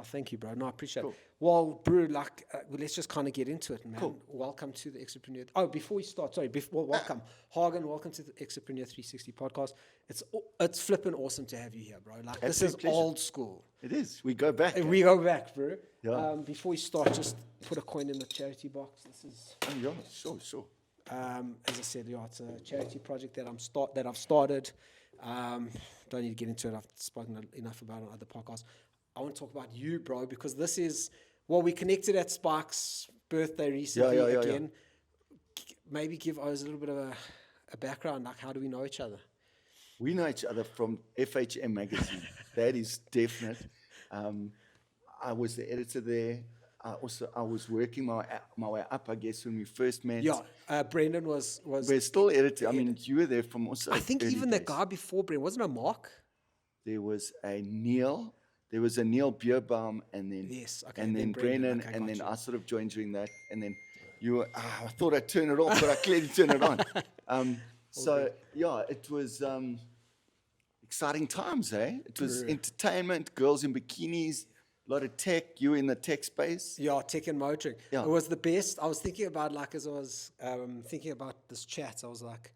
Yeah, thank you, bro. No, I appreciate Cool. it. Well, bro, like, let's just kind of get into it, man. Cool. Welcome to the Extrapreneur. Oh, before we start, sorry, welcome. Hagen, welcome to the Extrapreneur 360 podcast. It's flipping awesome to have you here, bro. Like, this is pleasure. old school. It is. We go back. We go back, bro. Yeah. Before we start, just put a coin in the charity box. This is, Oh, yeah, sure. as I said, yeah, it's a charity project that I've started. Don't need to get into it. I've spoken enough about it on other podcasts. I want to talk about you, bro, because this is, well, we connected at Spark's birthday recently again. Maybe give us a little bit of a background, like how do we know each other? We know each other from FHM magazine. That is definite. I was the editor there. I was working my way up, I guess, when we first met. Yeah, Brendan was. We're still editor. I mean, you were there from also. I think early even days. the guy before Brendan, wasn't it Mark? There was a Neil. There was a Neil Bierbaum, and then and then Brennan, and then I sort of joined during that, and then you were. I thought I'd turn it off, but I clearly turned it on. So yeah, it was exciting times, eh? It was entertainment, girls in bikinis, a lot of tech. You were in the tech space. Yeah, tech and motoring. Yeah. It was the best. I was thinking about, like, as I was thinking about this chat, I was like,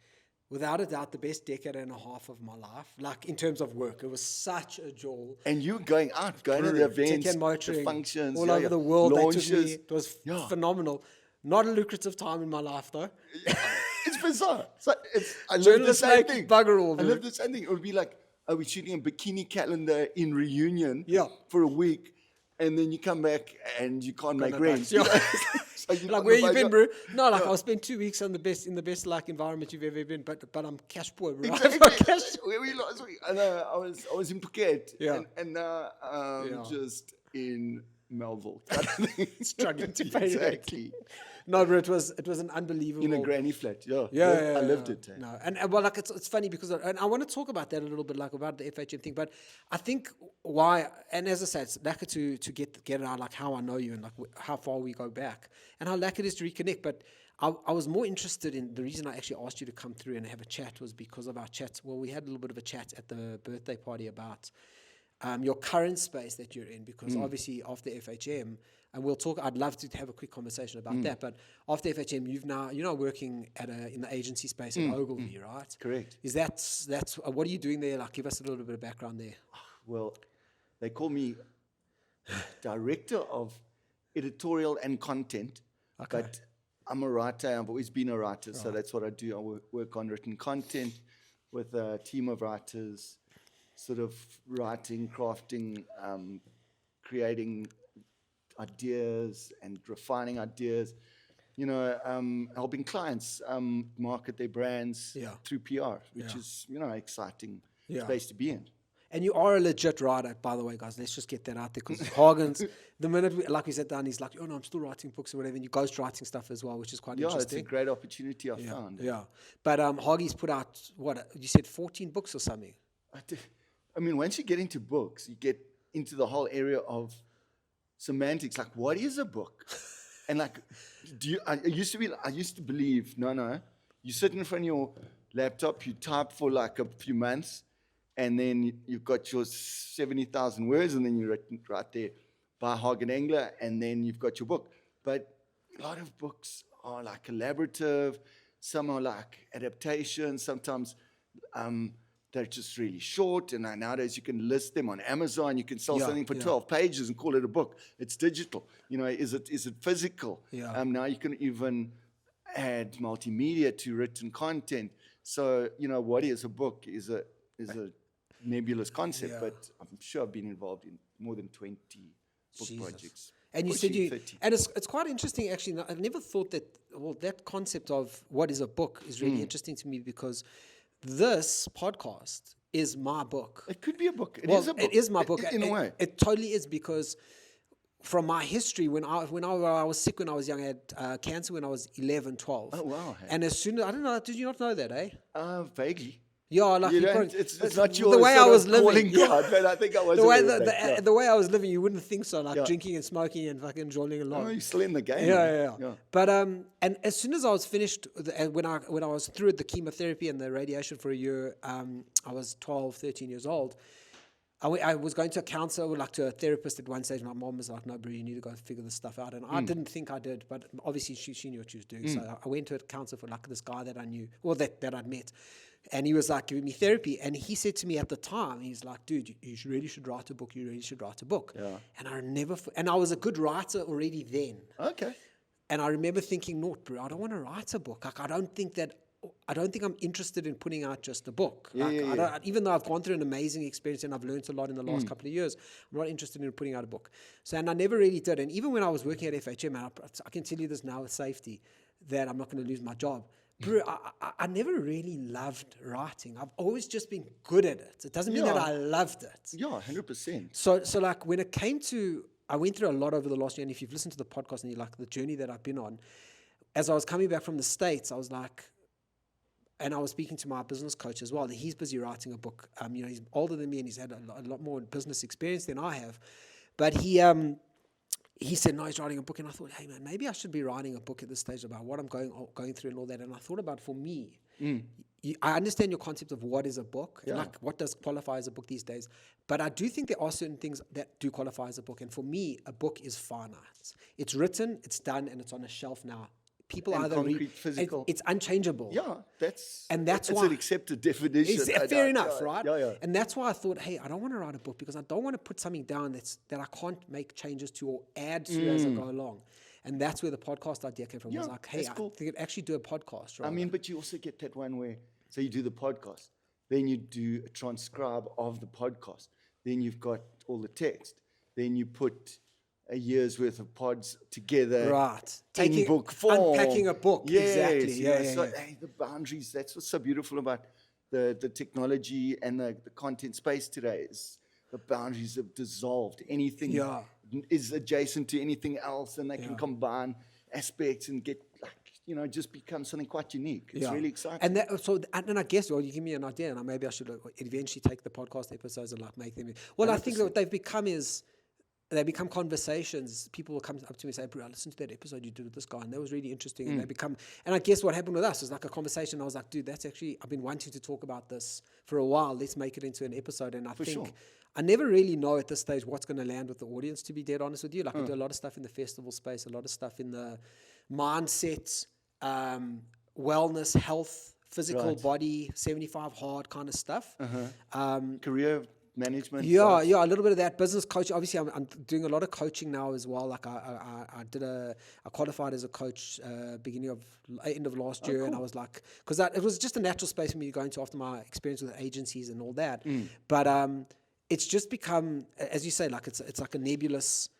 without a doubt, the best decade and a half of my life, like in terms of work. It was such a joy. And you going to the events, tech and motoring, the functions, all over the world. launches. They took me. It was phenomenal. Not a lucrative time in my life, though. It's bizarre. I love the Journalists same make thing. bugger all. I love the same thing. It would be like, we're shooting a bikini calendar in Reunion for a week, and then you come back and you can't make rent. Yeah. So you're like, where you been, bro? No, like, I'll spend 2 weeks in the best like environment you've ever been, but I'm cash poor, bro. Exactly. Where we last week? And I was in Phuket, and now just in Melville, struggling to pay exactly. No, bro, it was an unbelievable. In a granny flat, I lived it. No, and well, like, it's funny because, and I want to talk about that a little bit, like about the FHM thing. But I think why, and as I said, it's lacquer to get it out, like how I know you and like how far we go back, and how lacquer it is to reconnect. But I was more interested in the reason I actually asked you to come through and have a chat was because of our chats. Well, we had a little bit of a chat at the birthday party about your current space that you're in, because obviously after FHM, and we'll talk, I'd love to have a quick conversation about that, but after FHM, you're now working in the agency space at Ogilvy, right? Correct. Is that's what are you doing there? Like, give us a little bit of background there. Well, they call me director of editorial and content, but I'm a writer. I've always been a writer, so that's what I do. I work on written content with a team of writers, sort of writing, crafting, creating ideas and refining ideas, helping clients market their brands through PR, which is, exciting space to be in. And you are a legit writer, by the way, guys. Let's just get that out there, because Hagen's, the minute like we sat down, he's like, oh no, I'm still writing books or whatever, and you ghost writing stuff as well, which is quite interesting. It's a great opportunity I found. Yeah, but Hagen's put out, what, you said 14 books or something? I mean, once you get into books, you get into the whole area of semantics. Like, what is a book? And like, I used to believe, no, you sit in front of your laptop, you type for like a few months, and then you've got your 70,000 words, and then you right there by Hagen Engler, and then you've got your book. But a lot of books are like collaborative, some are like adaptations, sometimes they're just really short, and nowadays you can list them on Amazon. You can sell something for 12 pages and call it a book. It's digital. Is it physical? Yeah. Now you can even add multimedia to written content. So, what is a book is a nebulous concept, but I'm sure I've been involved in more than 20 book projects. And you said 30. And it's quite interesting, actually. I never thought that concept of what is a book is really interesting to me, because this podcast is my book. It could be a book. It is a book. It is my book. In a way. It totally is, because from my history, when I was sick when I was young, I had cancer when I was 11, 12. Oh, wow. Hey. And as soon as, I don't know, did you not know that, eh? Vaguely. Yeah, like it's not your the way I was living. God, but I think I was the way I was living, you wouldn't think so. Like drinking and smoking and fucking drawing along. Oh, you're still in the game. Yeah. But and as soon as I was finished, when I was through the chemotherapy and the radiation for a year, I was 12, 13 years old. I was going to a counselor, like to a therapist at one stage. My mom was like, no, bro, you need to go figure this stuff out. And I didn't think I did, but obviously she knew what she was doing. So I went to a counselor for like this guy that I knew, or that I'd met. And he was like giving me therapy. And he said to me at the time, he's like, dude, you really should write a book. You really should write a book. Yeah. And I was a good writer already then. Okay. And I remember thinking, no, bro, I don't want to write a book. Like, I don't think I'm interested in putting out just a book. Even though I've gone through an amazing experience and I've learned a lot in the last couple of years, I'm not interested in putting out a book. So, and I never really did. And even when I was working at FHM, and I can tell you this now with safety, that I'm not going to lose my job. Bro, I never really loved writing. I've always just been good at it. It doesn't mean that I loved it. Yeah, 100%. So like when it came to, I went through a lot over the last year, and if you've listened to the podcast and you like the journey that I've been on, as I was coming back from the States, I was like, and I was speaking to my business coach as well, and he's busy writing a book. He's older than me and he's had a lot more business experience than I have. But he said, no, he's writing a book. And I thought, hey, man, maybe I should be writing a book at this stage about what I'm going through and all that. And I thought about, for me, I understand your concept of what is a book, like what does qualify as a book these days. But I do think there are certain things that do qualify as a book. And for me, a book is finite. It's written, it's done, and it's on a shelf now. People and either concrete, physical. It's unchangeable. Yeah, that's why an accepted definition. Fair enough, right? Yeah. And that's why I thought, hey, I don't want to write a book because I don't want to put something down that I can't make changes to or add to as I go along. And that's where the podcast idea came from. I was like, hey, I think I'd actually do a podcast. Right? I mean, but you also get that one where, so you do the podcast, then you do a transcribe of the podcast, then you've got all the text, then you put a year's worth of pods together, right? In book form, unpacking a book, exactly. Hey, the boundaries. That's what's so beautiful about the technology and the content space today. Is the boundaries have dissolved. Anything is adjacent to anything else, and they can combine aspects and get just become something quite unique. It's really exciting. And I guess, well, you give me an idea, and maybe I should eventually take the podcast episodes and like make them. Well, 100%. I think that what they've become is. They become conversations. People will come up to me and say, bro, I listened to that episode you did with this guy, and that was really interesting. And they become, and I guess what happened with us is like a conversation. I was like, dude, that's actually, I've been wanting to talk about this for a while. Let's make it into an episode. And I think, I never really know at this stage what's going to land with the audience, to be dead honest with you. Like I do a lot of stuff in the festival space, a lot of stuff in the mindset, wellness, health, physical body, 75 hard kind of stuff. Career management, a little bit of that. Business coaching. Obviously, I'm doing a lot of coaching now as well. Like I qualified as a coach end of last year, and I was like, because it was just a natural space for me to go into after my experience with agencies and all that. But it's just become, as you say, like it's like a nebulous.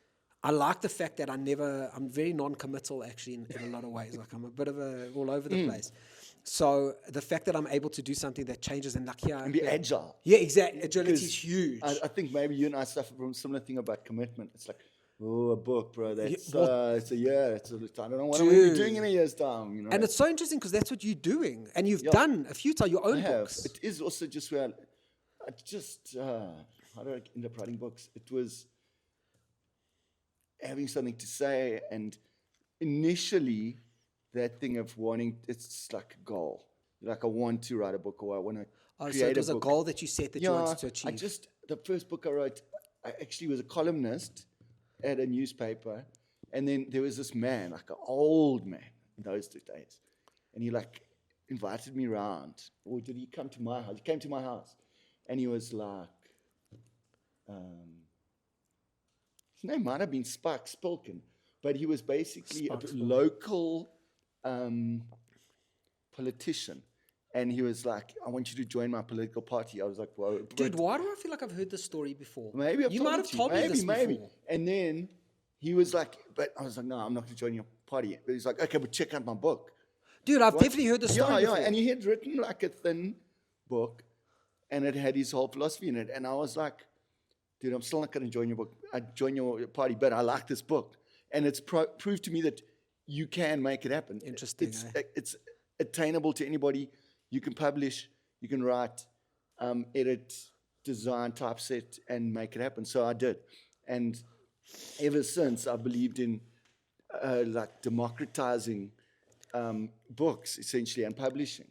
I like the fact that I'm very non-committal actually in a lot of ways. Like I'm a bit of all over the place. So the fact that I'm able to do something that changes and be agile. Yeah, exactly. Agility is huge. I think maybe you and I suffer from a similar thing about commitment. It's like, a book, bro. That's it's a year. I don't know what I'm going to be doing in a year's time. And it's so interesting because that's what you're doing, and you've done a few times your own books. It is also just where I just how did I end up writing books? It was having something to say, and initially. That thing of wanting, it's like a goal. Like I want to write a book, or I want to create so it was a book. A goal that you set that you wanted to achieve. The first book I wrote, I actually was a columnist at a newspaper, and then there was this man, like an old man in those days, and he like invited me around. Or did he come to my house? He came to my house, and he was like, his name might have been Spark Spilkin, but he was basically a local politician, and he was like, I want you to join my political party. I was like, whoa. Dude, why do I feel like I've heard this story before? Maybe you might have told me this before. And then he was like, but I was like, no, I'm not going to join your party. But he's like, okay, but check out my book. Dude, I've definitely heard the story before. And he had written like a thin book, and it had his whole philosophy in it. And I was like, dude, I'm still not going to join your book. I'd join your party, but I like this book. And it's proved to me that you can make it happen. Interesting. It's attainable to anybody. You can publish, you can write, edit, design, typeset, and make it happen. So I did. And ever since, I believed in like democratizing books, essentially, and publishing.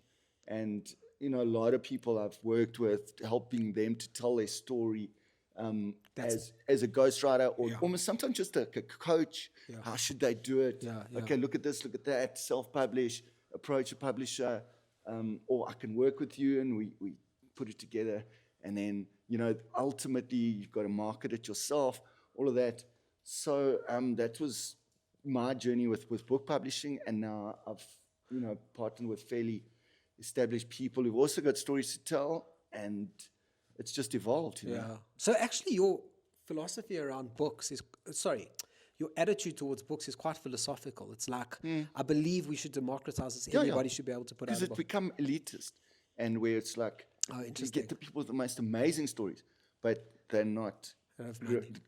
And, a lot of people I've worked with, helping them to tell their story as a ghostwriter or almost sometimes just a coach. Yeah. How should they do it? Yeah, yeah. Okay, look at this, look at that, self-publish, approach a publisher, or I can work with you and we put it together. And then, ultimately you've got to market it yourself, all of that. So that was my journey with book publishing. And now I've, partnered with fairly established people who've also got stories to tell, and it's just evolved. Yeah. So actually your philosophy around books your attitude towards books is quite philosophical. It's like, I believe we should democratize this. Everybody should be able to put out a book. Because it's become elitist, and where it's like, you get the people with the most amazing stories, but they're not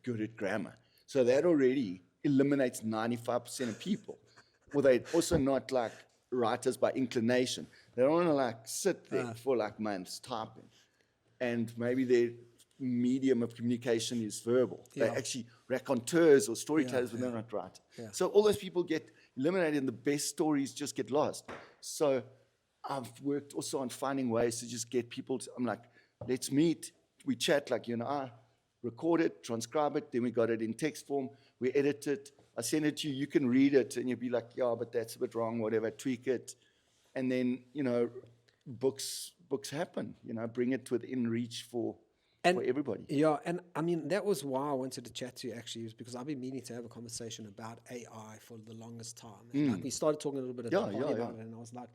good at grammar. So that already eliminates 95% of people. Or they're also not like writers by inclination. They don't want to like sit there for like months typing. And maybe their medium of communication is verbal. Yeah. They're actually raconteurs or storytellers, but they're not right. Yeah. So all those people get eliminated and the best stories just get lost. So I've worked also on finding ways to just get people to, I'm like, let's meet, we chat like you and I, record it, transcribe it, then we got it in text form, we edit it, I send it to you, you can read it, and you'll be like, yeah, but that's a bit wrong, whatever, tweak it. And then, books happen, bring it within reach for everybody. Yeah, and I mean, that was why I wanted to chat to you actually, is because I've been meaning to have a conversation about AI for the longest time. And like we started talking a little bit about it, and I was like,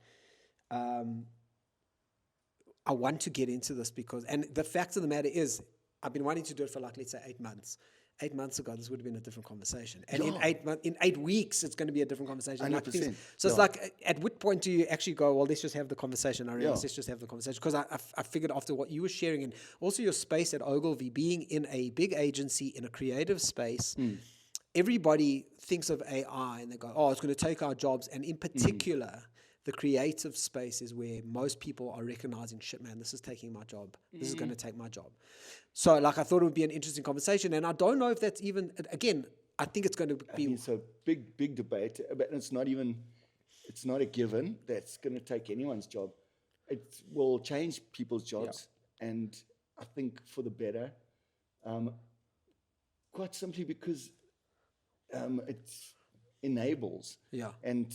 I want to get into this because, and the fact of the matter is, I've been wanting to do it for like, let's say 8 months. 8 months ago, this would have been a different conversation. And in 8 weeks, it's going to be a different conversation. 100%. So it's like, at what point do you actually go, well, let's just have the conversation? I realize let's just have the conversation. Because I figured after what you were sharing, and also your space at Ogilvy, being in a big agency, in a creative space, everybody thinks of AI and they go, oh, it's going to take our jobs. And in particular, the creative space is where most people are recognizing, shit, man, this is taking my job. This is going to take my job. So, like, I thought it would be an interesting conversation. And I don't know if that's even, again, I think it's going to be... It's a big debate. But it's not a given that's going to take anyone's job. It will change people's jobs. Yeah. And I think for the better. Quite simply because it enables. Yeah. And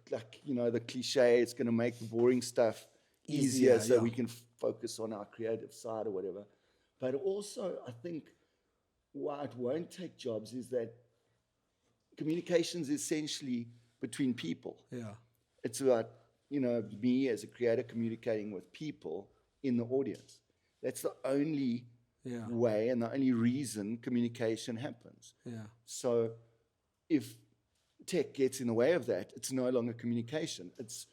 the cliche, it's going to make the boring stuff easier so we can focus on our creative side or whatever. But also, I think why it won't take jobs is that communications is essentially between people. Yeah. It's about, me as a creator communicating with people in the audience. That's the only way and the only reason communication happens. Yeah. So if tech gets in the way of that, it's no longer communication. It's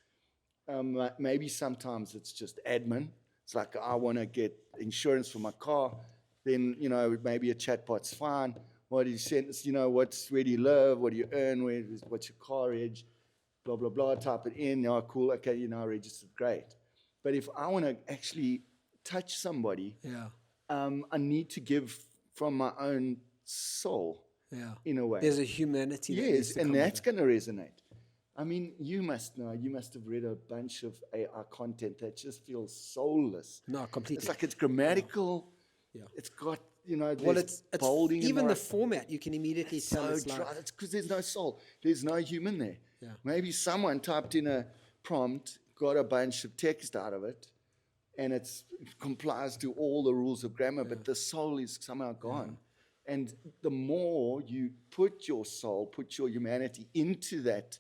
maybe sometimes it's just admin. It's like, I want to get insurance for my car. Then, maybe a chatbot's fine. What do you send? Where do you live? What do you earn? What's your car age? Blah, blah, blah. Type it in. Oh, cool. Okay, registered. Great. But if I want to actually touch somebody, I need to give from my own soul. Yeah. In a way. There's a humanity. Yes, and that's going to resonate. I mean, you must know, you must have read a bunch of AI content that just feels soulless. No, completely. It's like it's grammatical. Yeah. It's got, it's bolding. Even the format, you can immediately tell it's dry. It's because there's no soul. There's no human there. Yeah. Maybe someone typed in a prompt, got a bunch of text out of it, and it complies to all the rules of grammar, but the soul is somehow gone. And the more you put your soul, put your humanity into that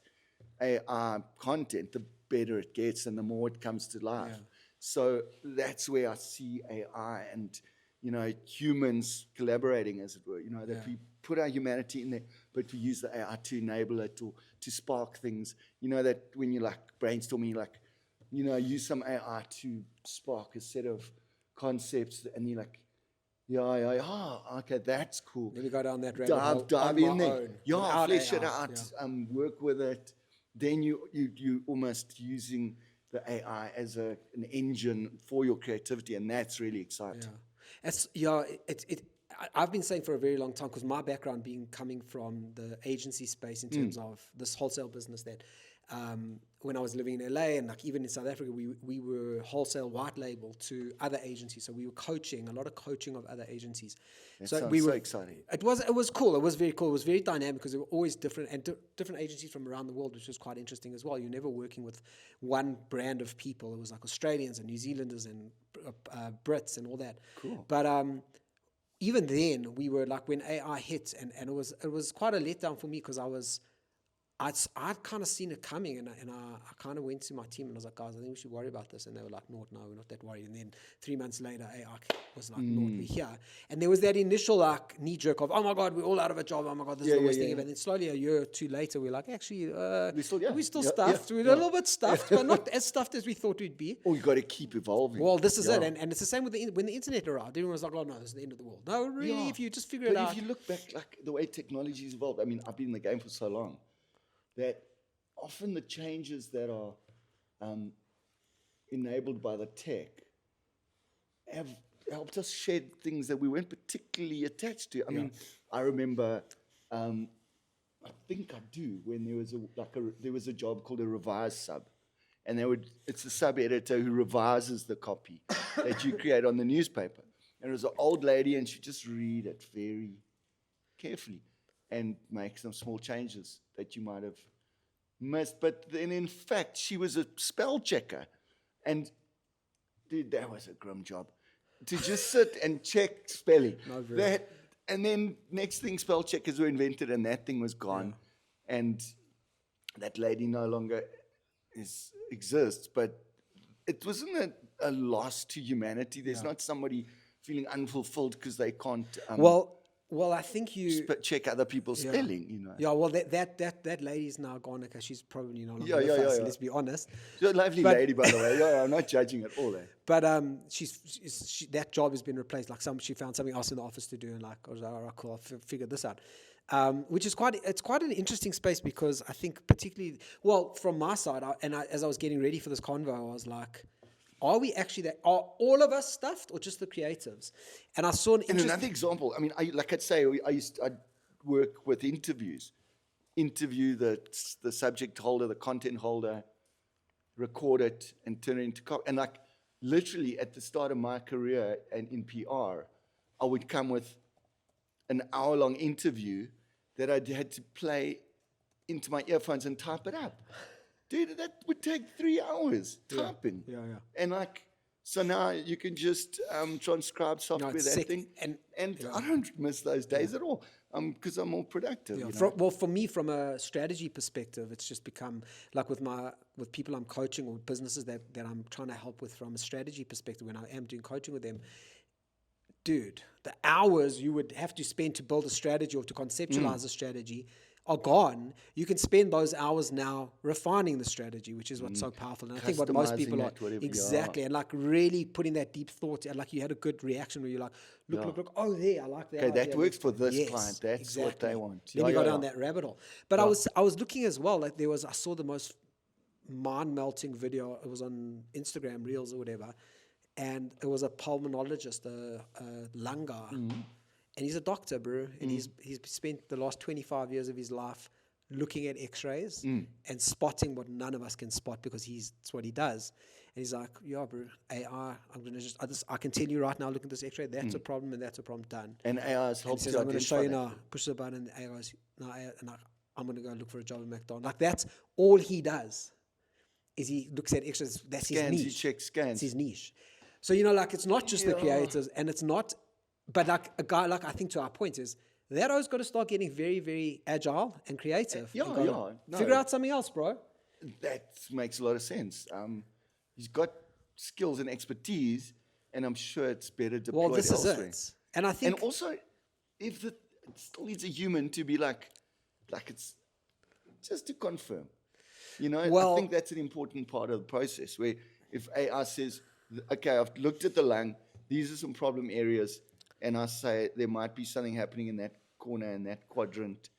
AI content, the better it gets and the more it comes to life. Yeah. So that's where I see AI and, humans collaborating, as it were, that we put our humanity in there, but we use the AI to enable it or to spark things. That when you're like brainstorming, use some AI to spark a set of concepts and you're like, okay, that's cool. Then you go down that rabbit hole. Dive in there. Own, flesh it out. Work with it. Then you almost using the AI as an engine for your creativity, and that's really exciting. I've been saying for a very long time, because my background coming from the agency space in terms of this wholesale business, that when I was living in LA, and like even in South Africa, we were wholesale white label to other agencies. So we were coaching, a lot of coaching of other agencies. That so sounds we so were exciting. It was cool. It was very cool. It was very dynamic because there were always different different agencies from around the world, which was quite interesting as well. You're never working with one brand of people. It was like Australians and New Zealanders and Brits and all that. Cool. But even then, we were like when AI hit, and it was quite a letdown for me because I'd kind of seen it coming, and I kind of went to my team and I was like, guys, I think we should worry about this. And they were like, no, we're not that worried. And then 3 months later, AI was like, no, we're here. And there was that initial like knee jerk of, oh my God, we're all out of a job. Oh my God, this is the worst thing ever. And then slowly a year or two later, we're like, actually, we're still stuffed. We're a little bit stuffed, but not as stuffed as we thought we'd be. Oh, you got to keep evolving. Well, this is it. And it's the same with when the internet arrived. Everyone was like, oh no, this is the end of the world. No, really, if you just figure it out. But if you look back, like the way technology's evolved, I mean, I've been in the game for so long that often the changes that are enabled by the tech have helped us shed things that we weren't particularly attached to. I mean, I remember, I think I do, when there was a job called a revise sub. And it's the sub-editor who revises the copy that you create on the newspaper. And it was an old lady, and she'd just read it very carefully and make some small changes that you might have missed. But then, in fact, she was a spell checker. And, dude, that was a grim job. To just sit and check spelling. And then, next thing, spell checkers were invented, and that thing was gone. Yeah. And that lady no longer exists. But it wasn't a loss to humanity. There's not somebody feeling unfulfilled because they can't... Well, I think you check other people's spelling, you know. Yeah, well, that lady's now gone because she's probably no longer with us. Let's be honest. She's a lovely lady, by the way. Yeah, I'm not judging at all. But that job has been replaced. Like she found something else in the office to do, and like, I was like, all right, cool, I'll figure this out. Which is quite an interesting space because I think particularly, well, from my side, as I was getting ready for this convo, I was like, are we actually that? Are all of us stuffed, or just the creatives? And I saw another example. I mean, I'd work with interviews, interview the subject holder, the content holder, record it, and turn it into and like literally at the start of my career and in PR, I would come with an hour-long interview that I had to play into my earphones and type it up. Dude, that would take 3 hours typing. Yeah. And like, so now you can just transcribe software, that thing. And I don't miss those days at all because I'm more productive. Yeah. You know? Well, for me, from a strategy perspective, it's just become like with people I'm coaching or businesses that I'm trying to help with from a strategy perspective, when I am doing coaching with them, dude, the hours you would have to spend to build a strategy or to conceptualize a strategy are gone. You can spend those hours now refining the strategy, which is what's so powerful. And I think what most people are exactly, and like really putting that deep thought. And like you had a good reaction where you're like, look, oh, there, I like that. Okay, that works for this client. That's what they want. Then you go down that rabbit hole. But I was looking as well. Like I saw the most mind-melting video. It was on Instagram Reels or whatever, and it was a pulmonologist, a lung guy. And he's a doctor, bro. And he's spent the last 25 years of his life looking at x-rays and spotting what none of us can spot because it's what he does. And he's like, yeah, bro, AI, I can tell you right now, look at this x-ray, that's a problem and that's a problem, done. And AI has helped you. I'm going to show you now, push the button, and the AI goes, no, I'm going to go look for a job at McDonald's. Like that's all he does is he looks at x-rays. That's his niche. He checks scans. It's his niche. So, you know, like it's not just the creators and it's not... But like a guy, like I think to our point is that always got to start getting very, very agile and creative. Figure out something else, bro. That makes a lot of sense. He's got skills and expertise, and I'm sure it's better deployed elsewhere. Is it. And I think, and also, if it still needs a human to be like it's just to confirm. You know, I think that's an important part of the process. Where if AI says, "Okay, I've looked at the lung. These are some problem areas." And I say there might be something happening in that corner, in that quadrant.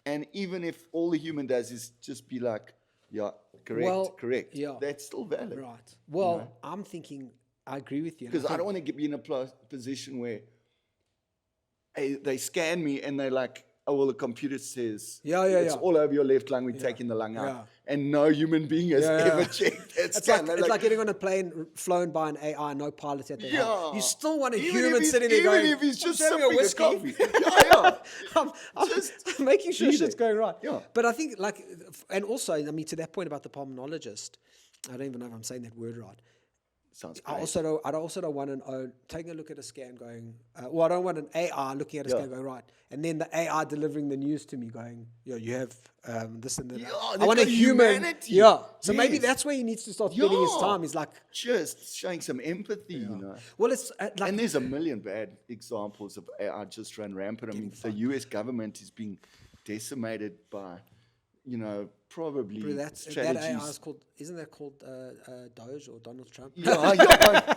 And even if all the human does is just be like, yeah, correct. Yeah. That's still valid. Right. Well, you know? I'm thinking, I agree with you. Because I don't want to be in a position where they scan me and they're like, oh, well, the computer says Yeah. it's all over your left lung, we're taking the lung out. And no human being has ever checked that scan. It's like getting on a plane flown by an AI, no pilot at the helm. You still want a Even human sitting there even going, if he's just "I'm having a sipping a whiskey." coffee. I'm Just making sure be shit's there. going right. Yeah. But I think and also, I mean, to that point about the pulmonologist, I don't even know if I'm saying that word right. Sounds I great. also don't want taking a look at a scan going, I don't want an AI looking at a scan going, right. And then the AI delivering the news to me going, you have this and that. I want a human. humanity. Yeah. So maybe Yes. that's where he needs to start spending his time. He's like, just showing some empathy, you know. well, it's like, And there's a million bad examples of AI just run rampant. I mean, the US government is being decimated by, probably that strategies. AI is called, isn't that called Doge or Donald Trump? Yeah,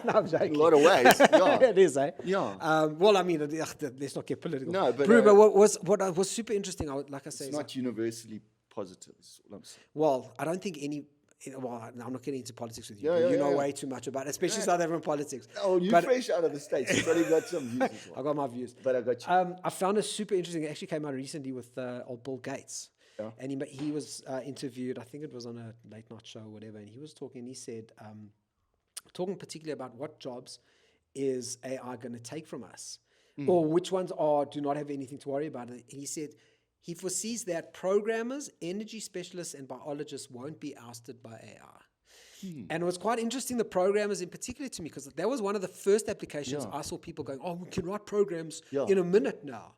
No, I'm joking. in a lot of ways. Yeah. It is, eh? Yeah. Well, I mean, let's not get political. No, but, what was super interesting, like I say, It's not universally positive, is all I'm saying. well, I don't think I'm not getting into politics with you. Yeah, You know yeah. way too much about it, especially South African politics. Oh, you're But fresh out of the States. You've probably got some views as well. I got my views. But I got you. I found it super interesting. It actually came out recently with old Bill Gates. Yeah. And he was interviewed, I think it was on a late night show or whatever, and he was talking, he said, talking particularly about what jobs is AI going to take from us, or which ones do not have anything to worry about. And he said he foresees that programmers, energy specialists, and biologists won't be ousted by AI. And it was quite interesting, the programmers in particular to me, because that was one of the first applications I saw people going, we can write programs in a minute now.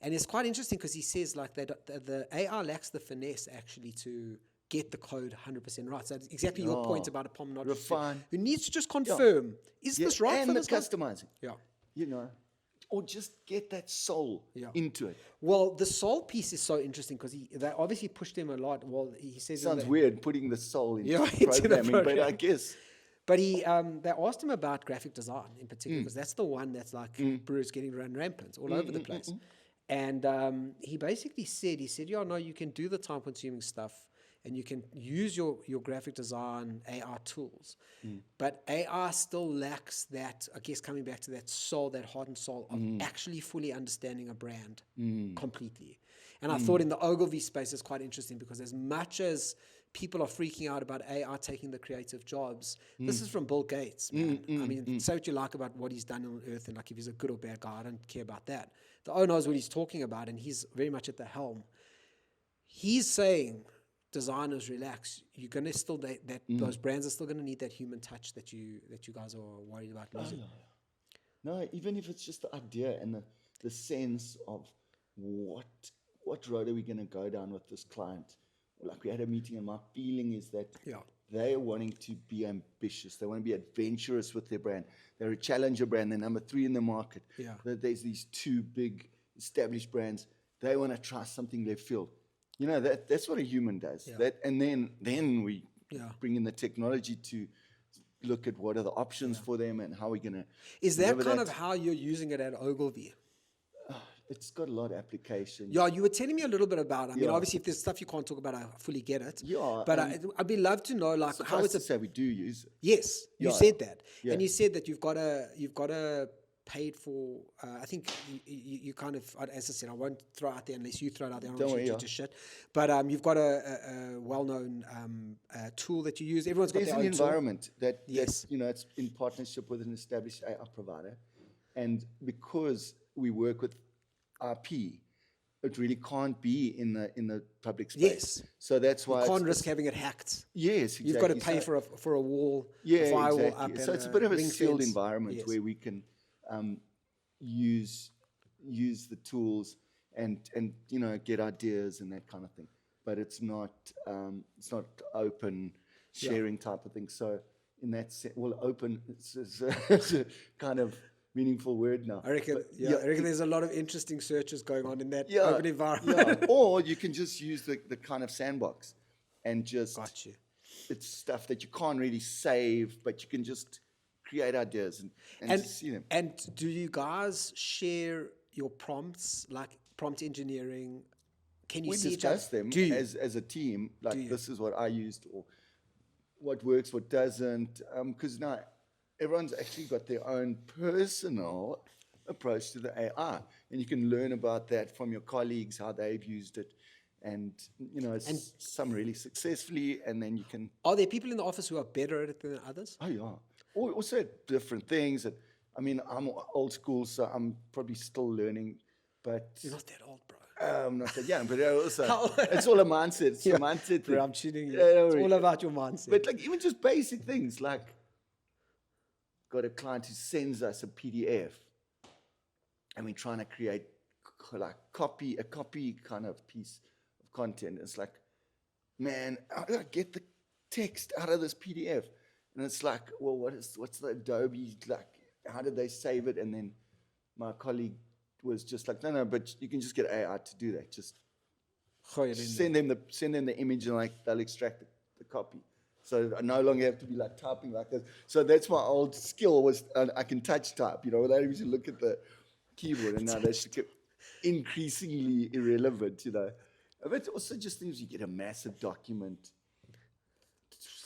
And it's quite interesting because he says like that the AI lacks the finesse actually to get the code 100% right. So it's exactly your point about a pulmonologist refine. who needs to just confirm, is this right and for the this guy? customizing. Yeah. Or just get that soul into it. Well, the soul piece is so interesting because they obviously pushed him a lot. Well, he says Sounds weird putting the soul into into the programming, but I program. guess. But they asked him about graphic design in particular because that's the one that's like Bruce getting run rampant all over the place. And he basically said, no, you can do the time-consuming stuff and you can use your graphic design AI tools. But AI still lacks that, I guess, coming back to that soul, that heart and soul of actually fully understanding a brand completely. And I thought in the Ogilvy space it's quite interesting because as much as people are freaking out about AI taking the creative jobs, this is from Bill Gates, man. I mean, say what you like about what he's done on Earth and like if he's a good or bad guy, I don't care about that. The O knows what he's talking about and he's very much at the helm. He's saying, designers, relax. You're gonna still those brands are still gonna need that human touch that you guys are worried about losing. No, even if it's just the idea and the sense of what road are we gonna go down with this client. Like we had a meeting and my feeling is that they're wanting to be ambitious. They want to be adventurous with their brand. They're a challenger brand. They're number 3 in the market. There's these 2 big established brands. They want to try something left field. That's what a human does. And then we bring in the technology to look at what are the options for them and how we're going to. Is that kind of how you're using it at Ogilvy? It's got a lot of application. Yeah, you were telling me a little bit about it. I mean, obviously, if there's stuff you can't talk about, I fully get it. Yeah. But I'd be love to know, like, how it's to say we do use it. Yes, you said that. And you said that you've got a paid for, I think you kind of, as I said, I won't throw out there unless you throw it out there. I don't want you to shit. But you've got a well-known tool that you use. Everyone's got There's their own an environment that it's in partnership with an established AI provider. And because we work with IP, it really can't be in the public space. Yes. So that's why you can't risk having it hacked. Yes, exactly. You've got to pay for a wall, a firewall exactly. up. So it's a bit of a sealed environment where we can use the tools and get ideas and that kind of thing. But it's not open sharing type of thing. So in that sense, open is a kind of meaningful word now. I reckon. I reckon there's a lot of interesting searches going on in that open environment. Or you can just use the kind of sandbox, and just got you. It's stuff that you can't really save, but you can just create ideas and just see them. And do you guys share your prompts, like prompt engineering? Can you see discuss them as a team? Like this is what I used, or what works, what doesn't. Because now everyone's actually got their own personal approach to the AI. and you can learn about that from your colleagues, how they've used it, and some really successfully, and then you can. Are there people in the office who are better at it than others? Oh yeah, also different things. And I mean, I'm old school, so I'm probably still learning, but You're not that old, bro. I'm not that young, but also it's all a mindset. It's a mindset thing. Bro, I'm cheating you. Yeah, It's all about your mindset. But like even just basic things, like got a client who sends us a PDF, and we're trying to create like a copy kind of piece of content. It's like, man, how do I get the text out of this PDF? And it's like, well, what's the Adobe like? How did they save it? And then my colleague was just like, no, but you can just get AI to do that. Just send them the image, and like they'll extract the copy. So I no longer have to be like typing like this. So that's my old skill was I can touch type, without having to look at the keyboard. And now that's increasingly irrelevant, But also just things, you get a massive document,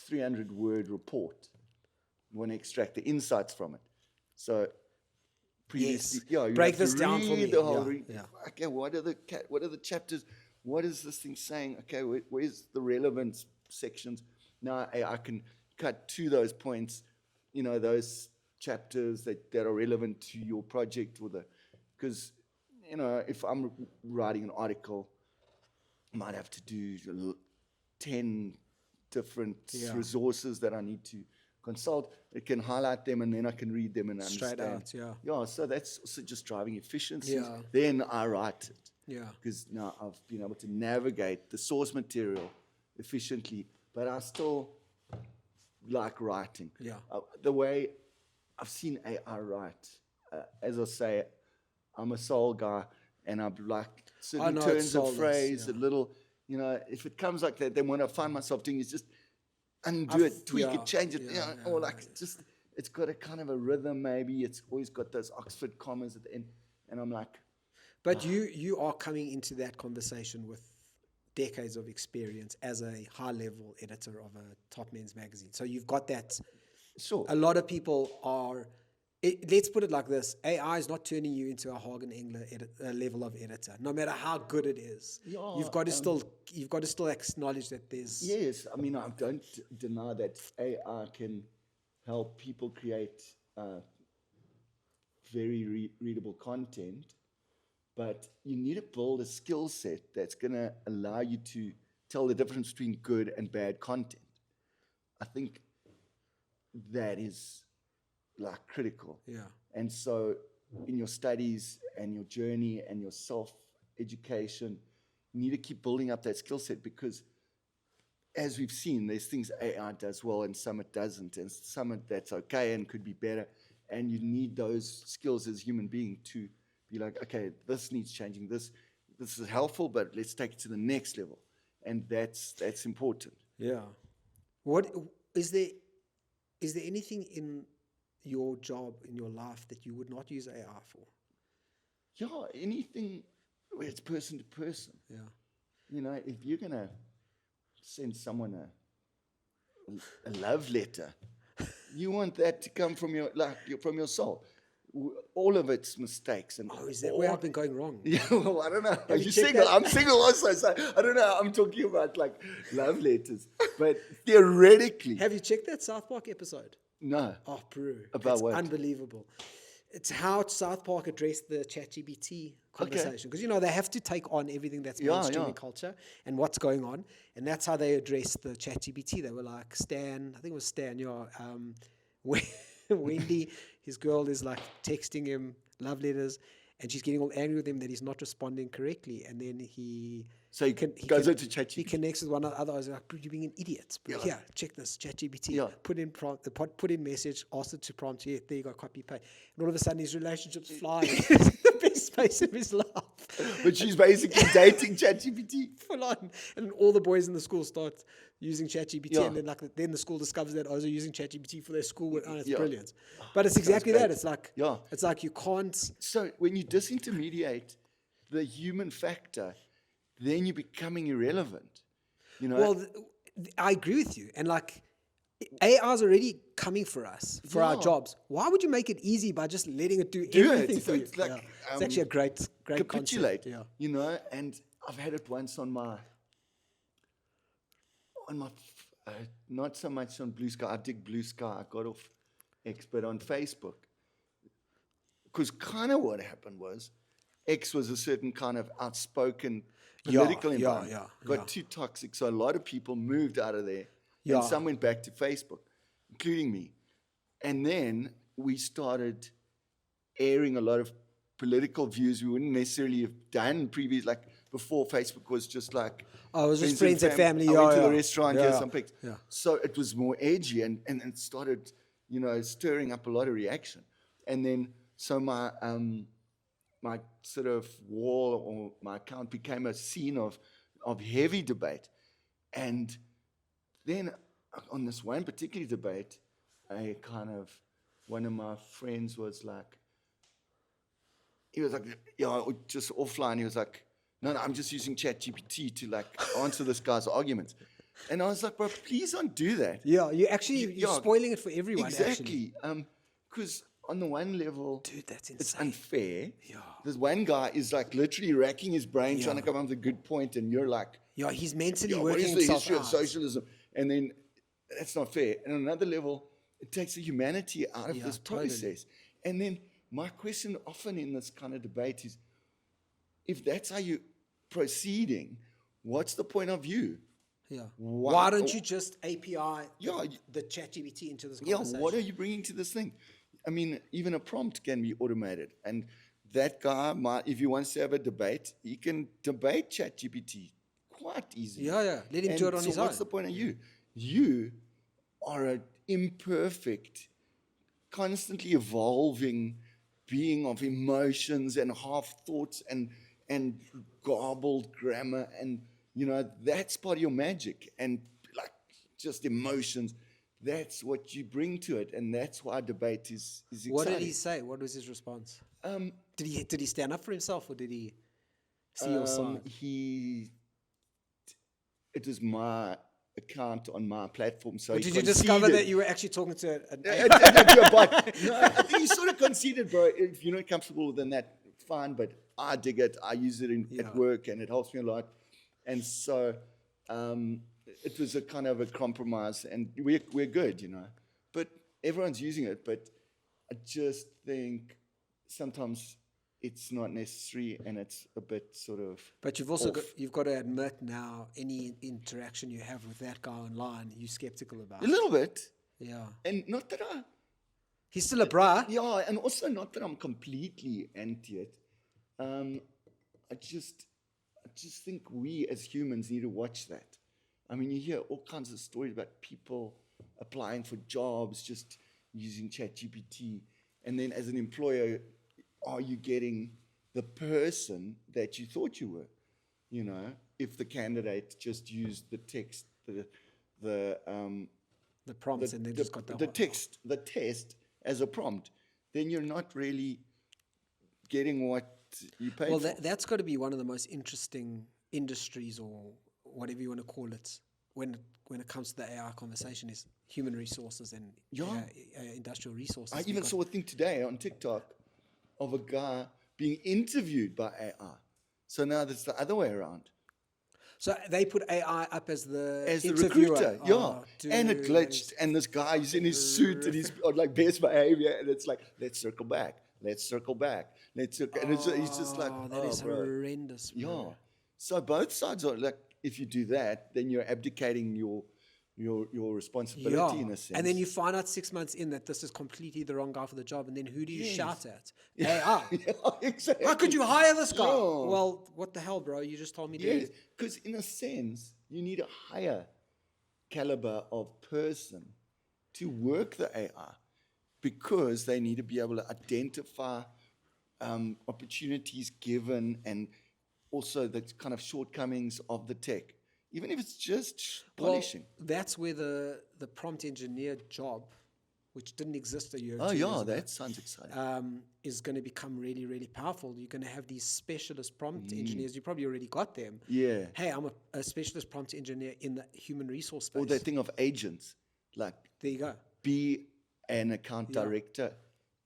300-word report. You want to extract the insights from it. So previously, you break have this to down for me. read the whole Okay, what are the chapters? What is this thing saying? Okay, where's the relevance sections? Now I can cut to those points, those chapters that are relevant to your project, because if I'm writing an article, I might have to do 10 different resources that I need to consult. It can highlight them, and then I can read them and understand. Straight out, Yeah, so that's also just driving efficiency. Yeah. Then I write it. Yeah. Because now I've been able to navigate the source material efficiently, but I still like writing. Yeah. The way I've seen AI write, as I say, I'm a soul guy, and I'm like certain turns of phrase, a little, if it comes like that, then what I find myself doing is just undo it, tweak it, change it, or like just, it's got a kind of a rhythm maybe. It's always got those Oxford commas at the end, and I'm like. But you are coming into that conversation with decades of experience as a high-level editor of a top men's magazine. So you've got that. Sure. A lot of people are. Let's put it like this: AI is not turning you into a Hagen Engler level of editor, no matter how good it is. Yeah, you've got to still acknowledge that there's. Yes, I mean I don't deny that AI can help people create very readable content. But you need to build a skill set that's going to allow you to tell the difference between good and bad content. I think that is like critical. Yeah. And so in your studies and your journey and your self-education, you need to keep building up that skill set, because as we've seen, there's things AI does well and some it doesn't, and some that's okay and could be better. And you need those skills as a human being to be like, okay, this needs changing. This is helpful, but let's take it to the next level, and that's important. Yeah. What is there? Is there anything in your job, in your life, that you would not use AI for? Yeah, anything where it's person to person. Yeah. If you're gonna send someone a love letter, you want that to come from from your soul. All of its mistakes and is that where I've been going wrong? Yeah, well, I don't know. Are you single? I'm single also, so I don't know. I'm talking about like love letters, but theoretically. Have you checked that South Park episode? No. Oh, bro. About it's what? Unbelievable. It's how South Park addressed the ChatGPT conversation. Because, they have to take on everything that's mainstream culture and what's going on. And that's how they addressed the ChatGPT. They were like, Stan, I think it was Stan, Wendy, his girl, is like texting him love letters, and she's getting all angry with him that he's not responding correctly. And then he goes into ChatGPT. He connects with one of the others, like, you're being an idiot. But here, check this, ChatGPT. Yeah. Put in message, ask it to prompt. Yeah, there you go, copy paste. And all of a sudden, his relationship's flying. The best space of his life. But she's basically dating ChatGPT. Full on. And all the boys in the school start using ChatGPT, Yeah. and then the school discovers that they're using ChatGPT for their schoolwork. Oh, it's Yeah. brilliant. But it's exactly that. It's like, it's like you can't. So when you disintermediate the human factor, then you're becoming irrelevant. Well, I agree with you. And like, AI is already coming for us, for our Yeah. jobs. Why would you make it easy by just letting it do Do everything it. for you? It's like, It's actually a great capitulate. concept. Yeah. You know, and I've had it once on my not so much on Blue Sky. I dig Blue Sky. I got off X, but on Facebook. Because kind of what happened was X was a certain kind of outspoken political environment. Got too toxic. So a lot of people moved out of there. Yeah. And some went back to Facebook, including me. And then we started airing a lot of political views we wouldn't necessarily have done previous, like before Facebook was just like, Oh, it was just friends and family. I Yeah, went to yeah. the restaurant, Yeah, here's yeah. some pics. Yeah. So it was more edgy and it started, you know, stirring up a lot of reaction. And then, so my sort of wall or my account became a scene of heavy debate. And then on this one particular debate, one of my friends was like, he was like, just offline, he was like, no, I'm just using ChatGPT to like answer this guy's arguments. And I was like, bro, please don't do that. Yeah, you're spoiling it for everyone. Exactly. Because on the one level, Dude, that's insane. it's unfair. Yeah. This one guy is like literally racking his brain trying to come up with a good point, and you're like, Yeah, he's mentally what working is the himself history out. of socialism? And then that's not fair. And on another level, it takes the humanity out of this totally. process. And then my question often in this kind of debate is, if that's how you're proceeding, what's the point of view? Yeah. Why don't you just API the ChatGPT into this conversation? Yeah, what are you bringing to this thing? I mean, even a prompt can be automated. And that guy might, if he wants to have a debate, he can debate ChatGPT quite easily. Yeah. Let him do it on his own. What's the point of you? You are an imperfect, constantly evolving being of emotions and half thoughts and garbled grammar, and you know that's part of your magic, and like just emotions. That's what you bring to it, and that's why debate is exciting. What did he say? What was his response? Did he stand up for himself, or did he see your side? It was my account on my platform, so Did you discover that you were actually talking to an No, I think he sort of conceded, bro. If you're not comfortable with that, fine, but I dig it. I use it at work, and it helps me a lot. And so it was a kind of a compromise, and we're good, you know. But everyone's using it, but I just think sometimes it's not necessary, and it's a bit sort of. But you've also got to admit now, any interaction you have with that guy online, you're skeptical about. A little bit. Yeah. And not that he's still a bra. Yeah, and also not that I'm completely anti it. I just think we as humans need to watch that. I mean, you hear all kinds of stories about people applying for jobs just using ChatGPT, and then as an employer, are you getting the person that you thought you were? You know, if the candidate just used the text, the prompts, and they just got the test as a prompt, then you're not really getting what you paid for. Well, that's got to be one of the most interesting industries, or whatever you want to call it, when it comes to the AI conversation, is human resources and industrial resources. I even saw a thing today on TikTok of a guy being interviewed by AI. So now that's the other way around. So they put AI up as the recruiter, dude, and it glitched. And this guy, he's in his suit and he's on like best behavior, and it's like, let's circle back. And he's just like, that is horrendous. Bro. Yeah. So both sides are like, if you do that, then you're abdicating your responsibility in a sense. And then you find out 6 months in that this is completely the wrong guy for the job, and then who do you shout at? AI. Exactly. How could you hire this guy? Yeah. Well, what the hell, bro? You just told me to. Yes, because in a sense, you need a higher caliber of person to work the AI, because they need to be able to identify opportunities given, and also the kind of shortcomings of the tech, even if it's just polishing. Well, that's where the prompt engineer job, which didn't exist a year ago. Oh, yeah, that sounds exciting. Is going to become really, really powerful. You're going to have these specialist prompt engineers. You probably already got them. Yeah. Hey, I'm a specialist prompt engineer in the human resource space. Or that thing of agents. like There you go. be an account director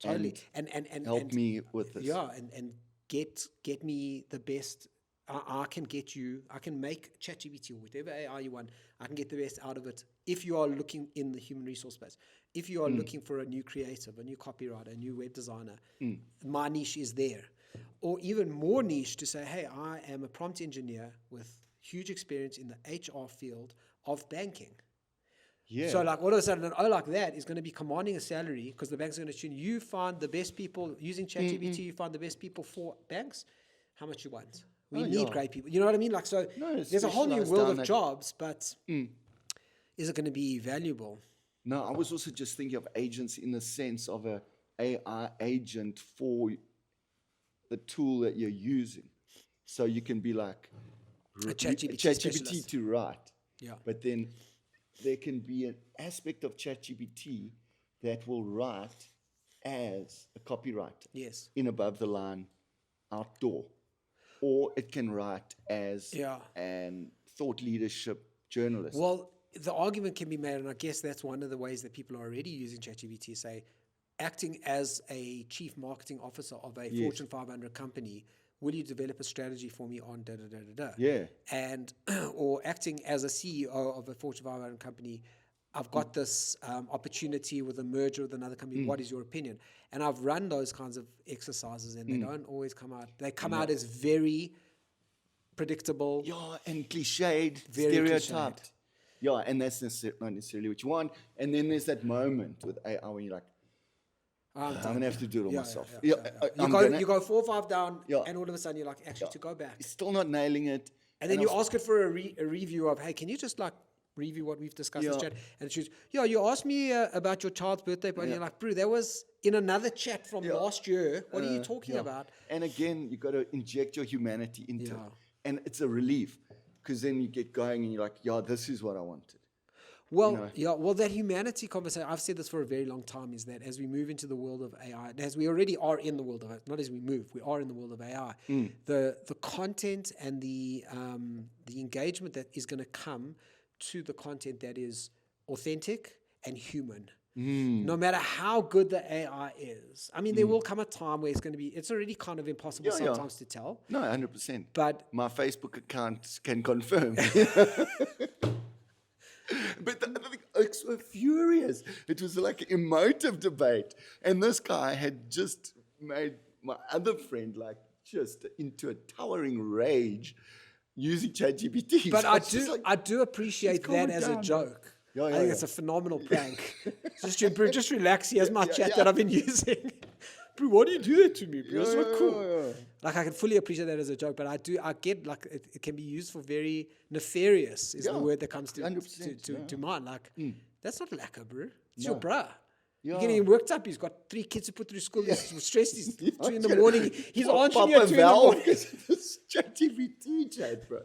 Totally. and help me with this. Yeah, and get me the best. I can get you. I can make ChatGPT or whatever AI you want. I can get the best out of it. If you are looking in the human resource space, if you are looking for a new creative, a new copywriter, a new web designer, my niche is there. Or even more niche to say, hey, I am a prompt engineer with huge experience in the HR field of banking. Yeah. So like all of a sudden an O like that is going to be commanding a salary because the bank's going to tune. You find the best people using ChatGPT. You find the best people for banks. How much you want? We need great people. You know what I mean? Like so, there's a whole new world of jobs, but is it going to be valuable? No, I was also just thinking of agents in the sense of a AI agent for the tool that you're using. So you can be like A ChatGPT specialist. to write. Yeah. But then there can be an aspect of ChatGPT that will write as a copywriter. Yes. In above the line, outdoor. Or it can write as an thought leadership journalist. Well, the argument can be made, and I guess that's one of the ways that people are already using ChatGPT, say, acting as a chief marketing officer of a Fortune 500 company, will you develop a strategy for me on da-da-da-da-da? Yeah. And, or acting as a CEO of a Fortune 500 company, I've got this opportunity with a merger with another company. What is your opinion? And I've run those kinds of exercises, and they don't always come out. They come out as very predictable. Yeah, and cliched, Very stereotyped. cliched. Yeah, and that's not necessarily what you want. And then there's that moment with AI when you're like, I'm going to have to do it all myself. You go 4 or 5 down, Yeah. and all of a sudden you're like, actually, to go back. Still not nailing it. And then you ask it for a review of, hey, can you just like review what we've discussed in this chat? And she's, you asked me about your child's birthday party. You're like, bro, that was in another chat from last year. What are you talking about? And again, you got to inject your humanity into it. And it's a relief because then you get going and you're like, this is what I wanted. Well, well, that humanity conversation, I've said this for a very long time, is that as we move into the world of AI, and as we already are in the world of it, not as we move, we are in the world of AI, the content and the engagement that is going to come to the content that is authentic and human. No matter how good the AI is. I mean, there will come a time where it's already kind of impossible sometimes to tell. No, 100%. But my Facebook account can confirm. But I was so furious. It was like an emotive debate. And this guy had just made my other friend like just into a towering rage using ChatGPT. But so I do appreciate that as a joke. I think it's a phenomenal prank. just relax. Here's my chat that I've been using. Bro, why do you do that to me, bro? It's not cool. Like, I can fully appreciate that as a joke, but I get, like, it can be used for very nefarious, is the word that comes to mind. Like, that's not lacquer, bro. It's your bruh. You're getting him worked up. He's got 3 kids to put through school. He's stressed. He's 2 in the morning. He's answering you at 2 in the morning. This ChatGPT chat, bro.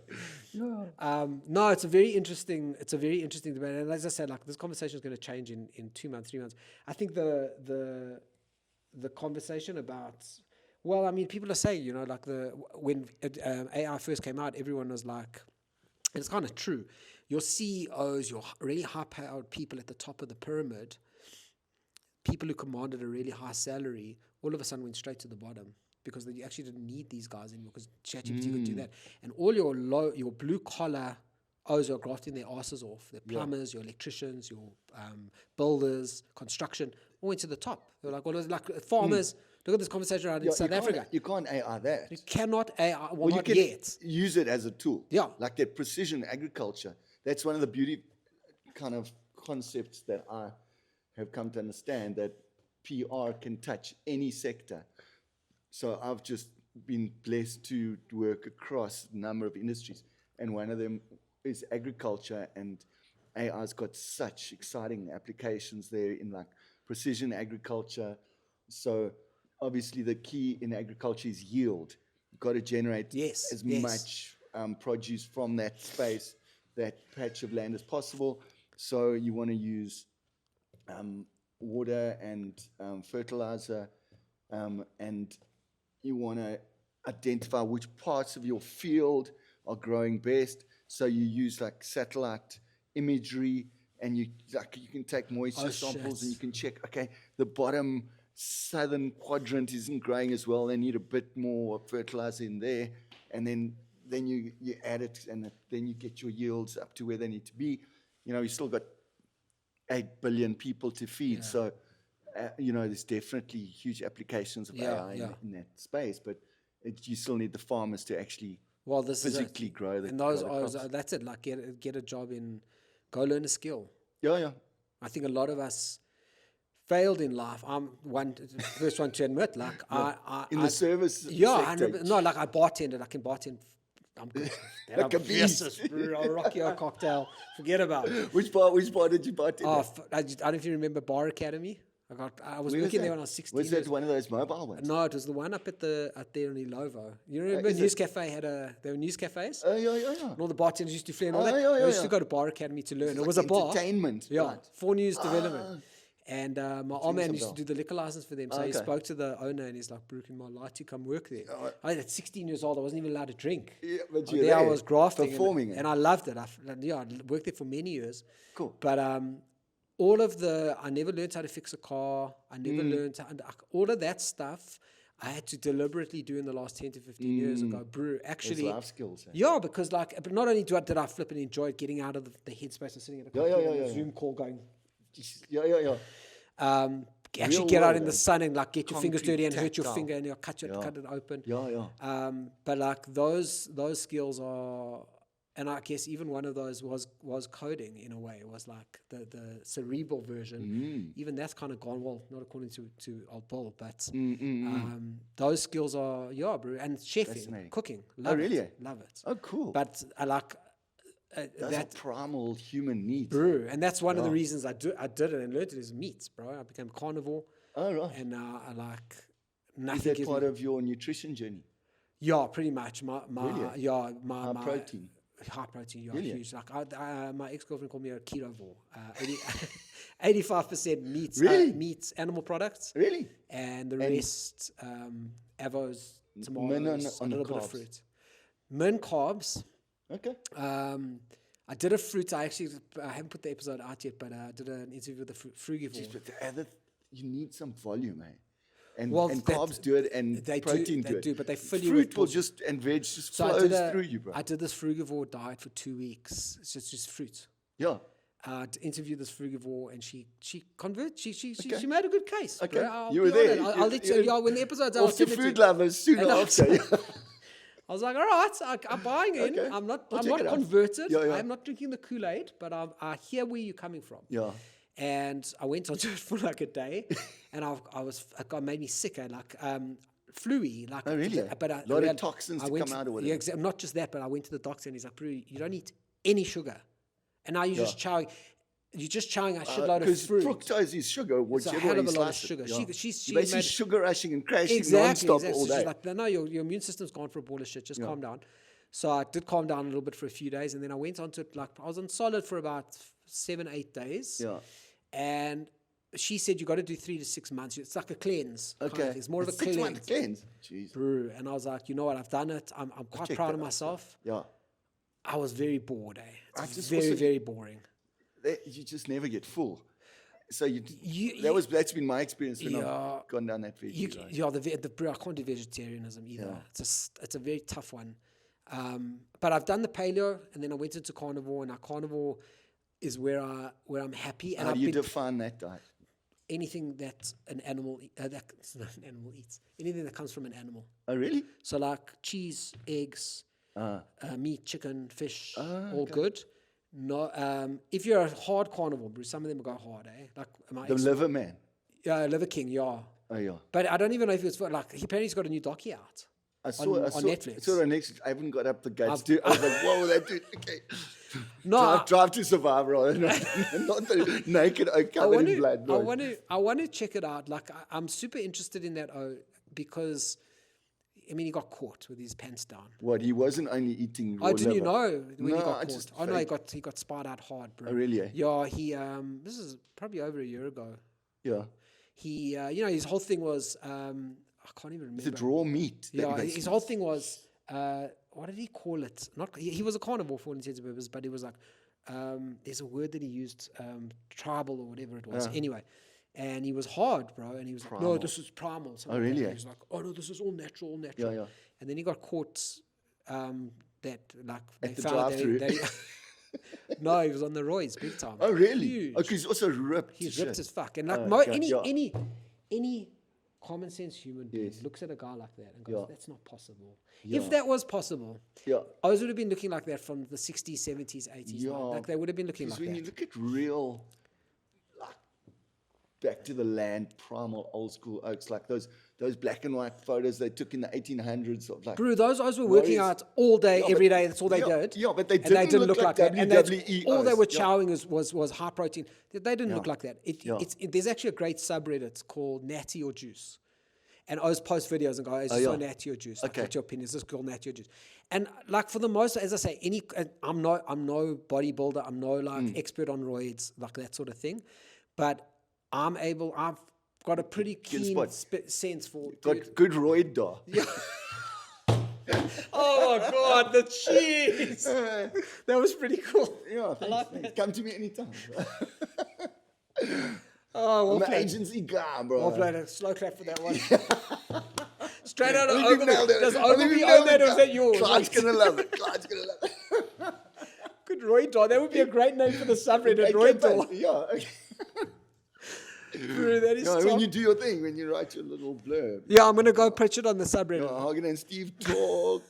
No, it's a very interesting debate. And as I said, like, this conversation is going to change in 2 months, 3 months. I think the conversation about, well, I mean, people are saying, like when AI first came out, everyone was like, and it's kind of true, your CEOs, your really high-powered people at the top of the pyramid, people who commanded a really high salary, all of a sudden went straight to the bottom because you actually didn't need these guys anymore because ChatGPT could do that. And all your blue-collar O's are grafting their asses off. The plumbers, your electricians, your builders, construction, all went to the top. They were like farmers. Look at this conversation around in South Africa. You can't AI that. You cannot AI. Well, you not can yet. use it as a tool. Yeah. Like that precision agriculture. That's one of the beauty kind of concepts that I have come to understand, that PR can touch any sector. So I've just been blessed to work across a number of industries. And one of them is agriculture, and AI's got such exciting applications there in like precision agriculture. So obviously the key in agriculture is yield. You've got to generate as much produce from that space, that patch of land as possible. So you want to use water and fertilizer, and you want to identify which parts of your field are growing best. So you use like satellite imagery and you can take moisture samples, and you shit. can check. Okay, the bottom southern quadrant isn't growing as well. They need a bit more fertilizer in there, and then you add it, and then you get your yields up to where they need to be. You still got 8 billion people to feed, Yeah. so there's definitely huge applications of AI in that space, but you still need the farmers to actually This physically grow the and those grow the are, crops. that's it. Like get a job go learn a skill. Yeah. I think a lot of us failed in life. I'm first one to admit, like In the service sector. like I bartended. I can bartend. I'm good. Like a beast. I'll rock you a cocktail. Forget about it. Which bar did you bartend at? I don't know if you remember Bar Academy. I was Where working that? there when I was 16. Was that one of those mobile ones? No, it was the one up there in Ilovo. You remember News Cafe there were news cafes? Oh, yeah. And all the bartenders used to fly and all that. Yeah. I used to go to Bar Academy to learn. It was a bar. Entertainment. Yeah, Right. for news development. And my old man used to bell. do the liquor license for them. So he spoke to the owner and he's like, Brooke, in my life to come work there. I was at 16 years old. I wasn't even allowed to drink. Yeah, but There I was grafting. performing. And I loved it. I worked there for many years. Cool. But I never learned how to fix a car. I never learned all of that stuff. I had to deliberately do in the last 10 to 15 years ago. Brew, actually. Those life skills. Yeah, because but not only did I flip and enjoy it, getting out of the headspace and sitting at a computer and a Zoom call going. Yeah. Actually Real get out world, in the sun and like get your fingers concrete, dirty and hurt your tactile. finger and cut it open. Yeah. But like those skills are, and I guess even one of those was coding in a way. It was like the cerebral version. Even that's kind of gone, well, not according to old Bill, but those skills are, bro. And chefing, cooking, love it. Oh, cool. But I like Those are primal human needs. Brew. And that's one of the reasons I did it and learned it is meat, bro. I became carnivore. Oh, right. And I like nothing. Is that part of your nutrition journey? Yeah, pretty much. My High protein. High protein, Really? huge. Like my ex-girlfriend called me a ketovore. 85% meat, Really? meat, animal products. Really? And the rest, avos, tomatoes, a on the little bit of carbs. fruit. Min carbs. Okay. I did a fruit. I haven't put the episode out yet, but I did an interview with the frugivore. Jeez, but you need some volume, eh? And That- carbs do it, and protein they it. do, but they fill you Fruit with will bullshit. and veg just So flows through you, bro. I did this frugivore diet for 2 weeks. It's just fruit. Yeah. To interview this frugivore, and she converted. She made a good case. Okay. Bro. I'll You were be on there. it. I'll let you. Yeah, when the episode's out, I'll Off to send it to food you. lovers soon And after. I was like, all right, I'm buying in. Okay. I'm not I'll check it out. converted. Yeah. I'm not drinking the Kool-Aid, but I hear where you're coming from. Yeah. And I went onto it for like a day, and it made me sick. Flu-y. Like, Oh, really? But A lot of toxins to come out of it. Yeah, not just that, but I went to the doctor, and he's like, "Bro, you don't eat any sugar, and now you're just chowing. You're just chowing a shitload of fruit. Because fructose is sugar, It's a whichever hell way of you a lot of slice it. sugar. Yeah. She You're basically made sugar rushing and crashing exactly. non-stop So all day. she's like, no, your immune system's gone for a ball of shit. Just calm down. So I did calm down a little bit for a few days, and then I went on to it. Like I was on solid for about 7-8 days. Yeah. And she said you got to do 3 to 6 months. It's like a cleanse. Okay. Kind of. It's more of a 6 cleanse. month cleanse. Jeez. Brew. And I was like, you know what? I've done it. I'm quite check proud that of out. myself. Yeah. I was very bored. I It's just very, also- very boring. You just never get full. So You- that's been my experience when Yeah. I've gone down that veggie You, road. yeah, I can't do vegetarianism either. Yeah. It's a very tough one. But I've done the paleo, and then I went into carnivore, and our carnivore is where I'm happy. And How I've do you been define that diet? anything that an animal that's not an animal eats, anything that comes from an animal. Oh, really? So like cheese, eggs, meat, chicken, fish, all good. No, if you're a hard carnivore, Bruce, some of them go hard, eh? Like The liver man. Liver King, yeah. Oh, yeah. But I don't even know if it's like apparently he's got a new docu out. I saw on Netflix. I saw it on Netflix. I haven't got up the guts to. I was like, whoa, that dude. Okay. No, Drive to survive, rather not the naked oak covered in blood. No. I want to check it out. Like I'm super interested in that because I mean he got caught with his pants down. What, he wasn't only eating raw Oh, didn't you liver? know when he No, got I caught? just Oh no, he got spied out hard, bro. Oh, really, eh? Yeah, he this is probably over a year ago. Yeah. He his whole thing was I can't even remember. It's a raw meat. Yeah, his whole thing was what did he call it? Not he was a carnivore for all intents and purposes, but it was like there's a word that he used, tribal or whatever it was. Anyway, and he was hard, bro. And he was like, no, this is primal. Oh, really? He was like, oh no, this is all natural, all natural. Yeah. And then he got caught. That like they At the found drive-thru. no, he was on the roids big time. Oh, really? Huge. Oh, because he's also ripped. He's to ripped shit. as fuck. And like any common sense human being looks at a guy like that and goes, that's not possible. If that was possible, ours would have been looking like that from the 60s, 70s, 80s. Man. Like they would have been looking like that. Because when you look at real, like, back to the land, primal, old school oaks, like those black and white photos they took in the 1800s of like... Bro, those guys were working out all day, every day. That's all they did. Yeah, but they didn't look like that. And WWE all they were O's. chowing was high protein. They didn't look like that. There's actually a great subreddit called Natty or Juice. And I always post videos and go, is this so natty or juice? Like, what's your opinion? Is this girl natty or juice? And like for the most, as I say, I'm no bodybuilder. I'm no like expert on roids, like that sort of thing. But I've got a pretty keen sense for... Good roid da. Yeah. Oh my God, the cheese! That was pretty cool. Yeah, thanks. Like that. Come to me anytime. Oh, I'm an agency guy, bro. We'll play a slow clap for that one. Straight out of I think you Ogilvy. nailed it. Does I think Ogilvy you own nailed that it. or is that yours? Client's gonna love it. Client's gonna love it. Good Roy Dog. That would be a great name for the subreddit, Roy Dog. Yeah. Okay. Bro, that is Yeah, top. when you do your thing, when you write your little blurb. Yeah, I'm going to go pitch it on the subreddit. Hagen and Steve talk,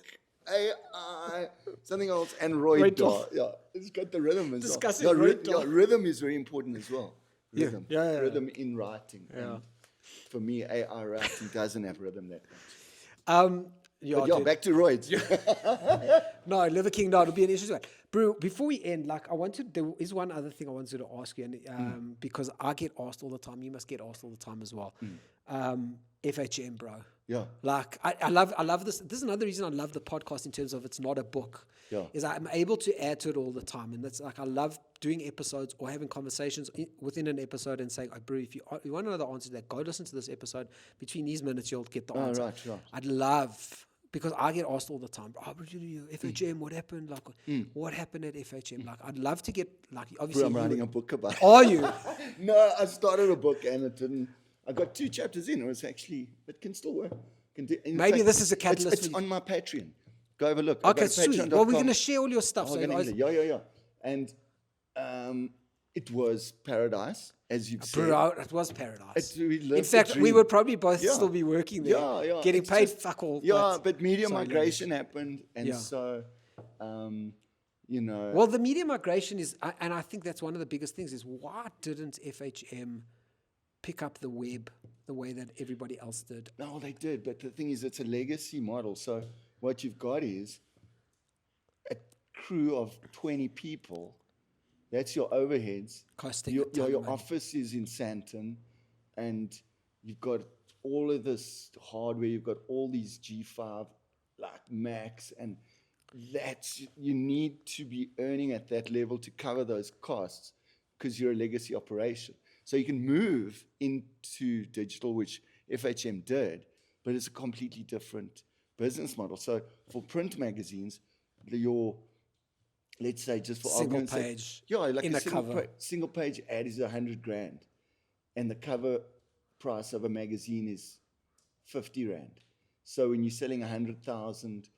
AI, something else, and Roy Dog. Dog. Yeah, it's got the rhythm as Discussing well. Roy Dog. Rhythm is very important as well. Rhythm. Yeah. Rhythm in writing. Yeah. And for me, AI writing doesn't have rhythm that much. Dude. Back to roids. No, Liver King, no, it'll be an interesting one. Bro, before we end, there is one other thing I wanted to ask you, and because I get asked all the time, you must get asked all the time as well. FHM, bro. Yeah. Like, I love this. This is another reason I love the podcast in terms of it's not a book. Yeah. Is I'm able to add to it all the time. And that's like, I love doing episodes or having conversations within an episode and saying, oh, bro, if you want to know the answer to that, go listen to this episode. Between these minutes, you'll get the answer. Right. I'd love... Because I get asked all the time, FHM, what happened? Like, what happened at FHM? Like, I'd love to get, like, obviously... Bro, I'm writing a book about it. Are you? No, I started a book and it didn't... I got 2 chapters in. It was actually... It can still work. Maybe this is a catalyst. It's on my Patreon. Go have a look. Okay, sweet. Well, we're going to share all your stuff. Hagen Engler. Yeah. And it was paradise, as you've said. Bro, it was paradise. In fact, we would probably both still be working there. Yeah. Getting paid fuck all. Yeah, but media migration happened. And so, Well, the media migration is, and I think that's one of the biggest things, is why didn't FHM pick up the web the way that everybody else did? No, they did. But the thing is, it's a legacy model. So what you've got is a crew of 20 people. That's your overheads. Costing your office is in Santon, and you've got all of this hardware. You've got all these G5 like Macs, and you need to be earning at that level to cover those costs because you're a legacy operation. So you can move into digital, which FHM did, but it's a completely different business model. So for print magazines, let's say just for single page, like in a cover. Single page ad is $100,000, and the cover price of a magazine is 50 Rand. So when you're selling 100,000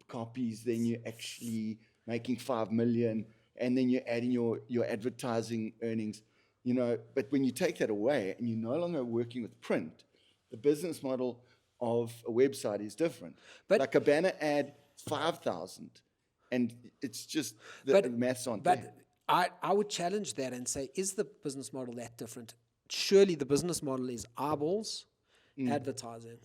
copies, then you're actually making 5 million, and then you're adding your advertising earnings. But when you take that away and you're no longer working with print, the business model of a website is different. But like a banner ad, 5,000. And it's just the maths aren't there. But I would challenge that and say, is the business model that different? Surely the business model is eyeballs, advertising.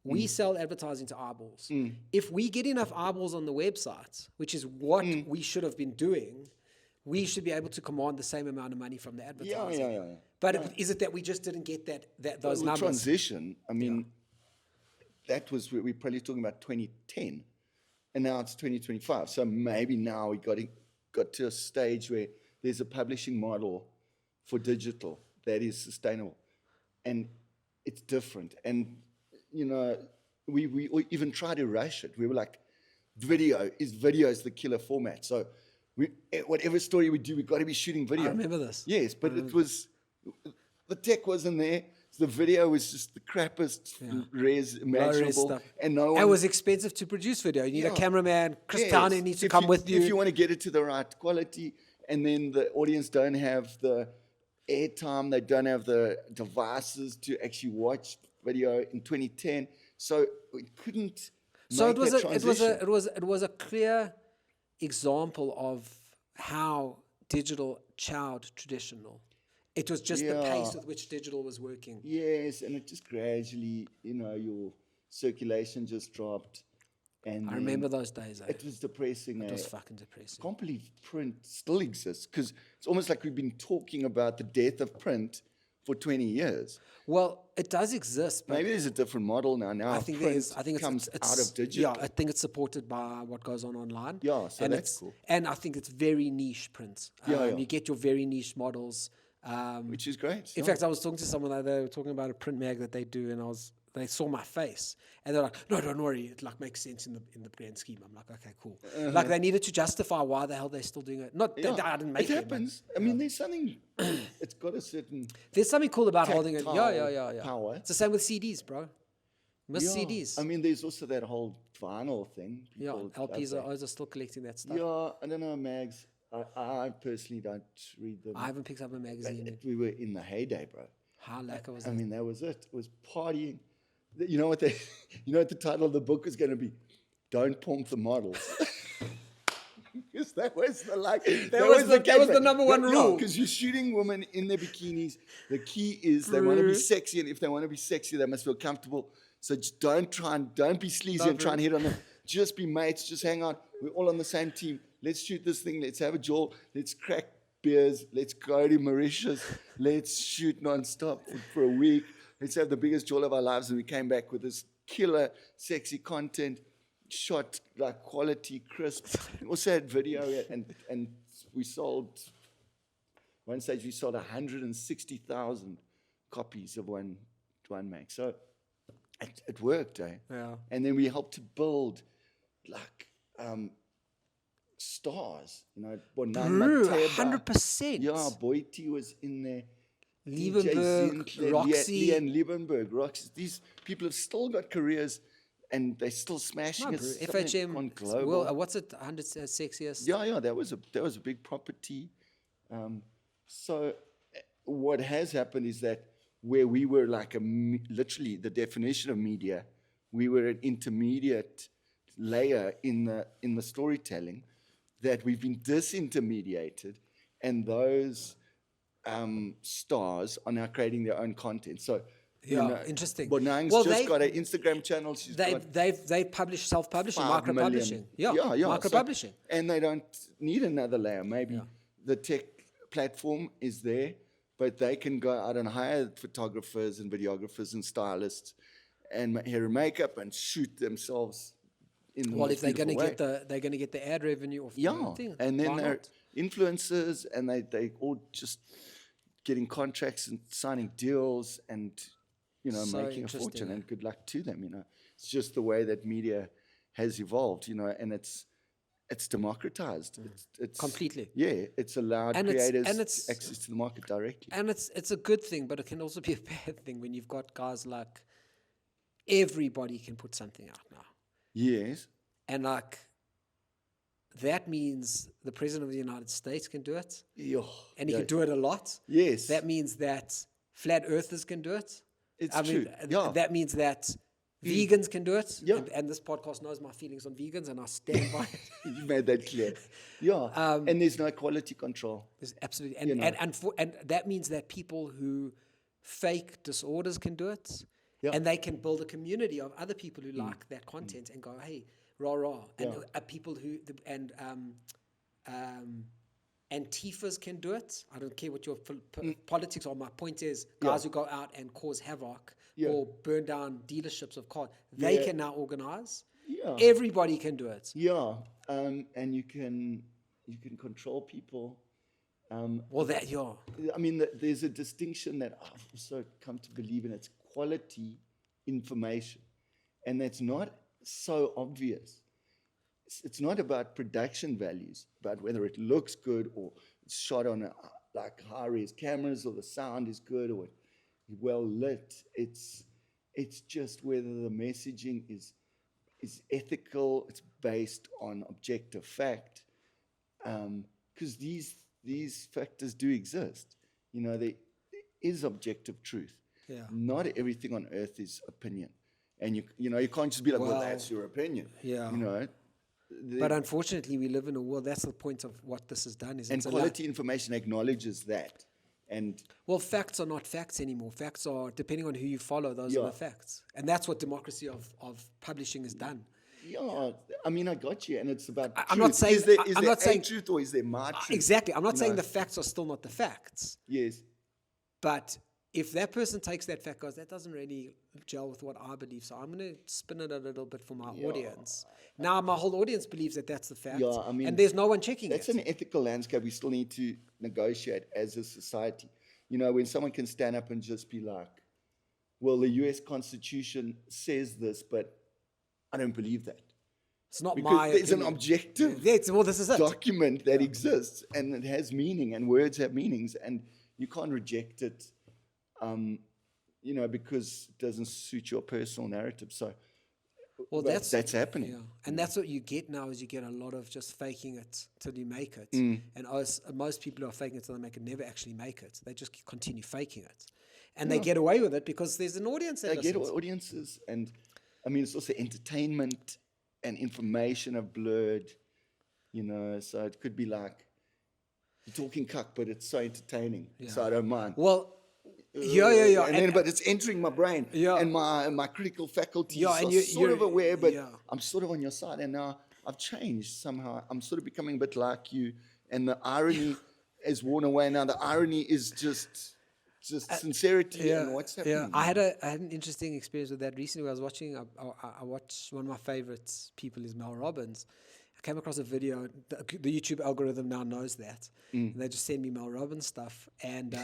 We sell advertising to eyeballs. If we get enough eyeballs on the website, which is what we should have been doing, we should be able to command the same amount of money from the advertising. Yeah. But is it that we just didn't get those numbers? Transition, I mean, that was, we're probably talking about 2010. And now it's 2025. So maybe now we got to a stage where there's a publishing model for digital that is sustainable. And it's different. And, we even tried to rush it. We were like, video is the killer format. So whatever story we do, we got to be shooting video. I remember this. Yes, but it was, the tech wasn't there. So the video was just the crappiest res imaginable. stuff. And no one. It was expensive to produce video. You need a cameraman. Chris Towner needs to come with you. If you want to get it to the right quality, and then the audience don't have the airtime, they don't have the devices to actually watch video in 2010. So we couldn't. So make that transition. it was a clear example of how digital chowed traditional. It was just the pace with which digital was working. Yes, and it just gradually, your circulation just dropped. And I remember those days. It was depressing. It was fucking depressing. I can't believe print still exists, because it's almost like we've been talking about the death of print for 20 years. Well, it does exist. But maybe there's a different model now. Now I think print there's. I think comes it's out of digital. Yeah, I think it's supported by what goes on online. Yeah, so and that's cool. And I think it's very niche print. You get your very niche models. Which is great. In fact, I was talking to someone that they were talking about a print mag that they do, and they saw my face, and they're like, "No, don't worry, it like makes sense in the grand scheme." I'm like, "Okay, cool." Like they needed to justify why the hell they're still doing it. Not that I didn't make it. It happens. I mean, there's something. It's got a certain. There's something cool about holding it. Yeah. Power. It's the same with CDs, bro. CDs. I mean, there's also that whole vinyl thing. People LPs are still collecting that stuff. Yeah, I don't know, mags. I personally don't read them. I haven't picked up a magazine. We were in the heyday, bro. How lacquer was that? I mean, that was it. It was partying. You know what the title of the book is going to be? Don't pump the models. Because that was the that was the number one rule. Because you're shooting women in their bikinis. The key is they want to be sexy, and if they want to be sexy, they must feel comfortable. So just don't be sleazy and try and hit on them. Just be mates. Just hang out. We're all on the same team. Let's shoot this thing. Let's have a jaw. Let's crack beers. Let's go to Mauritius. Let's shoot nonstop for a week. Let's have the biggest jaw of our lives. And we came back with this killer, sexy content, shot like quality, crisp. We also had video, and we sold. One stage we sold 160,000 copies of one mag. So it worked, eh? Yeah. And then we helped to build like stars, 100%. Yeah, Boiti was in there. Liebenberg, Roxy. Leanne Liebenberg, Roxy. These people have still got careers, and they're still smashing it. FHM on global. Well, what's it? 100 sexiest. Yeah. That was a big property. So what has happened is that where we were like literally the definition of media, we were an intermediate layer in the storytelling, that we've been disintermediated, and those stars are now creating their own content. So interesting. Bonang's got an Instagram channel. They publish self-publishing, micro-publishing. Micro-publishing. And they don't need another layer. Maybe the tech platform is there, but they can go out and hire photographers and videographers and stylists and hair and makeup and shoot themselves in the if they're going to get the ad revenue off the thing. And then they're influencers, and they all just getting contracts and signing deals and making a fortune. And good luck to them. It's just the way that media has evolved. And it's democratized. It's completely. Yeah, it's allowed creators access to the market directly. And it's a good thing, but it can also be a bad thing when you've got guys like everybody can put something out now. Yes. And that means the President of the United States can do it. And he can do it a lot. Yes. That means that flat earthers can do it. It's true. That means that vegans can do it. Yeah. And this podcast knows my feelings on vegans, and I stand by it. You made that clear. Yeah. And there's no quality control. There's absolutely. And that means that people who fake disorders can do it. Yeah. And they can build a community of other people who like that content and go, hey, rah rah. And people who Antifas can do it. I don't care what your politics are. My point is, guys who go out and cause havoc or burn down dealerships of cars, they can now organize. Yeah. Everybody can do it. Yeah. And you can control people. I mean, there's a distinction that I've also come to believe in. It's quality information. And that's not so obvious. it's not about production values, but whether it looks good or it's shot on like high-res cameras, or the sound is good or well lit. It's just whether the messaging is ethical. It's based on objective fact, because these factors do exist. There is objective truth. Yeah. Not everything on earth is opinion, and you can't just be like, well, that's your opinion. Yeah. But unfortunately, we live in a world. That's the point of what this has done. Is and quality information acknowledges that. And well, facts are not facts anymore. Facts are, depending on who you follow, those are the facts. And that's what democracy of publishing has done. Yeah, I mean, I got you, and it's about truth. I'm not saying is there I'm not saying truth, or is there my truth? Exactly. I'm not saying the facts are still not the facts. Yes. But if that person takes that fact, goes, that doesn't really gel with what I believe, so I'm going to spin it a little bit for my audience. Now my whole audience believes that that's the fact, and there's no one checking that's an ethical landscape we still need to negotiate as a society. When someone can stand up and just be like, well, the U.S. Constitution says this, but I don't believe that. It's not because my there's opinion. An objective this is it. document that exists, and it has meaning, and words have meanings, and you can't reject it, because it doesn't suit your personal narrative. So, that's happening. Yeah. And that's what you get now, is you get a lot of just faking it till you make it. And most people who are faking it till they make it never actually make it. They just continue faking it. And they get away with it because there's an audience that listens. They get audiences, and I mean, it's also entertainment and information are blurred, so it could be like, you're talking cuck, but it's so entertaining, so I don't mind. Well, yeah. But it's entering my brain, and my critical faculties are sort of aware, but I'm sort of on your side, and now I've changed somehow. I'm sort of becoming a bit like you, and the irony is worn away now. The irony is just sincerity and what's happening. Yeah, I had an interesting experience with that recently. I was watching. I watched one of my favorite people is Mel Robbins. I came across a video. The YouTube algorithm now knows that, and they just send me Mel Robbins stuff, and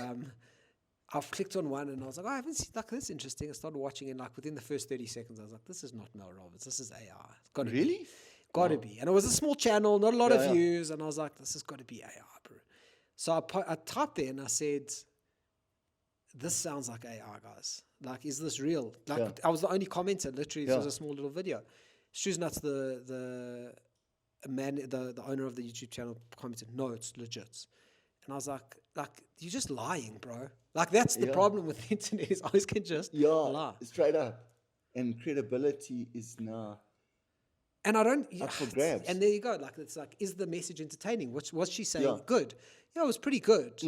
I've clicked on one, and I was like, I haven't seen, like, this is interesting. I started watching, and like within the first 30 seconds, I was like, this is not Mel Robbins. This is AI. It's got to be. Got to be. And it was a small channel, not a lot of views, and I was like, this has got to be AI, bro. So I typed there and I said, this sounds like AI, guys. Like, is this real? Like, I was the only commenter. Literally, this was a small little video. Shoes Nuts, the owner of the YouTube channel, commented, no, it's legit. And I was like, you're just lying, bro. Like, that's the problem with the internet, is always can just lie. Straight up. And credibility is now and I don't up for grabs. And there you go. Like, it's like, is the message entertaining? Was she saying good? Yeah, it was pretty good.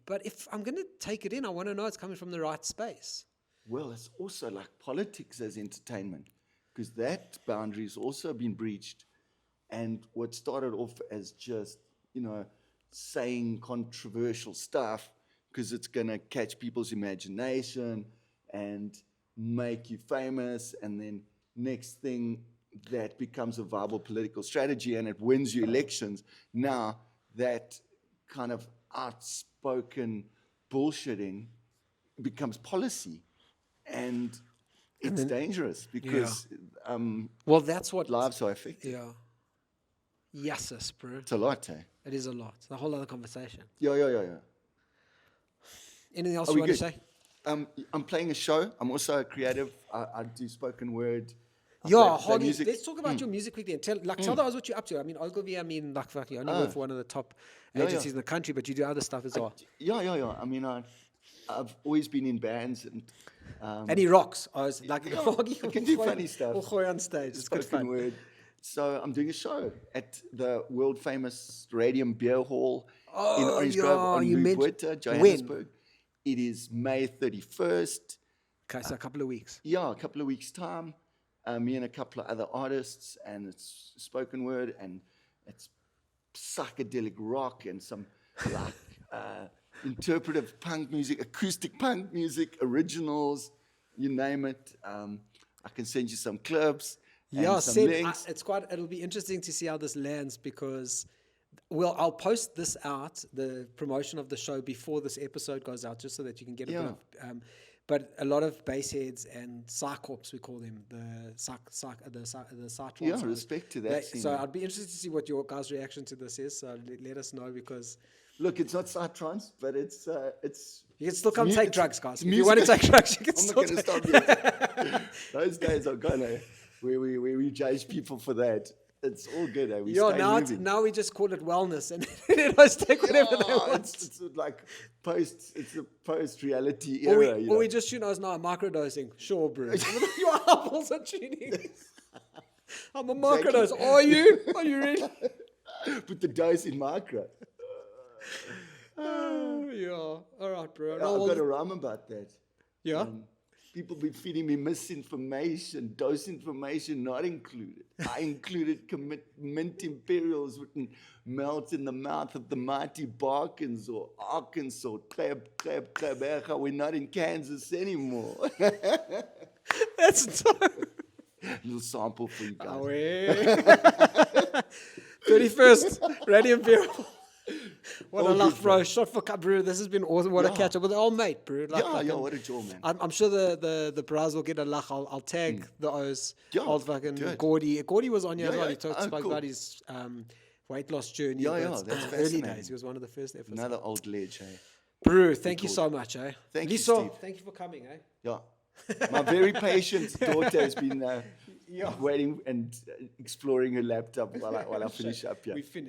But if I'm going to take it in, I want to know it's coming from the right space. Well, it's also like politics as entertainment, because that boundary has also been breached. And what started off as just, saying controversial stuff because it's going to catch people's imagination and make you famous, and then next thing that becomes a viable political strategy and it wins you elections. Now that kind of outspoken bullshitting becomes policy, and it's dangerous because well, that's what lives are affected. Yeah. Yes, bro. It's a lot, eh? It is a lot. It's a whole other conversation. Yeah. Anything else you want to say? I'm playing a show. I'm also a creative. I do spoken word. Hagen, let's talk about your music quickly and tell the others what you're up to. I mean, Ogilvy, you only work for one of the top agencies in the country, but you do other stuff as well. I mean, I've always been in bands, and he rocks. I was like, I can do funny stuff. On stage. It's good fun. Word. So I'm doing a show at the world famous Radium Beer Hall in Orange Grove on Mugweta, Johannesburg. It is May 31st. Okay, so a couple of weeks. Yeah, a couple of weeks' time. Me and a couple of other artists, and it's spoken word, and it's psychedelic rock and some interpretive punk music, acoustic punk music, originals, you name it. I can send you some clips. Links. It'll be interesting to see how this lands, because I'll post this out, the promotion of the show, before this episode goes out, just so that you can get a bit of. But a lot of base heads and psychops, we call them, the psytrons. Yeah, respect to that scene, So man. I'd be interested to see what your guys' reaction to this is. So let us know, because Look, it's not psytrance, but it's you can still come take drugs, guys. it's If you want to take drugs, you can I'm still not going to stop yet. Those days are gone. We judge people for that. It's all good. We Yeah, stay moving. now we just call it wellness, and let us take whatever they Yeah, want. it's like it's a post-reality Or era. we just, it's now microdosing. Sure, bro. Your eyeballs are tuning. I'm a microdose. Are you? Are you really? Put the dose in micro. Yeah. All right, bro. I've got a rhyme about that. Yeah. People be feeding me misinformation, dose information not included. I included mint imperials written melt in the mouth of the mighty Barkins or Arkansas. Kleb, we're not in Kansas anymore. That's dope. Little sample for you guys. Oh, yeah. 31st, Radium Beer. What a All luck, good, bro. Shot for cup, bro. This has been awesome. What a Yeah. catch up with the old mate, bro. What a jaw, man. I'm sure the bros will get a luck. I'll tag the O's. Yeah, Old fucking do it. Gordy. Gordy was on here as Yeah, well. yeah. He spoke Oh, cool. about his weight loss journey. Yeah, but that's early fascinating. days. He was one of the first episodes. Another old ledge, hey? Bro, thank you so much, eh? Thank you, Lisa, Steve. thank you for coming, eh? Yeah. My very patient daughter has been Yeah. waiting and exploring her laptop while I finish up here. We finished.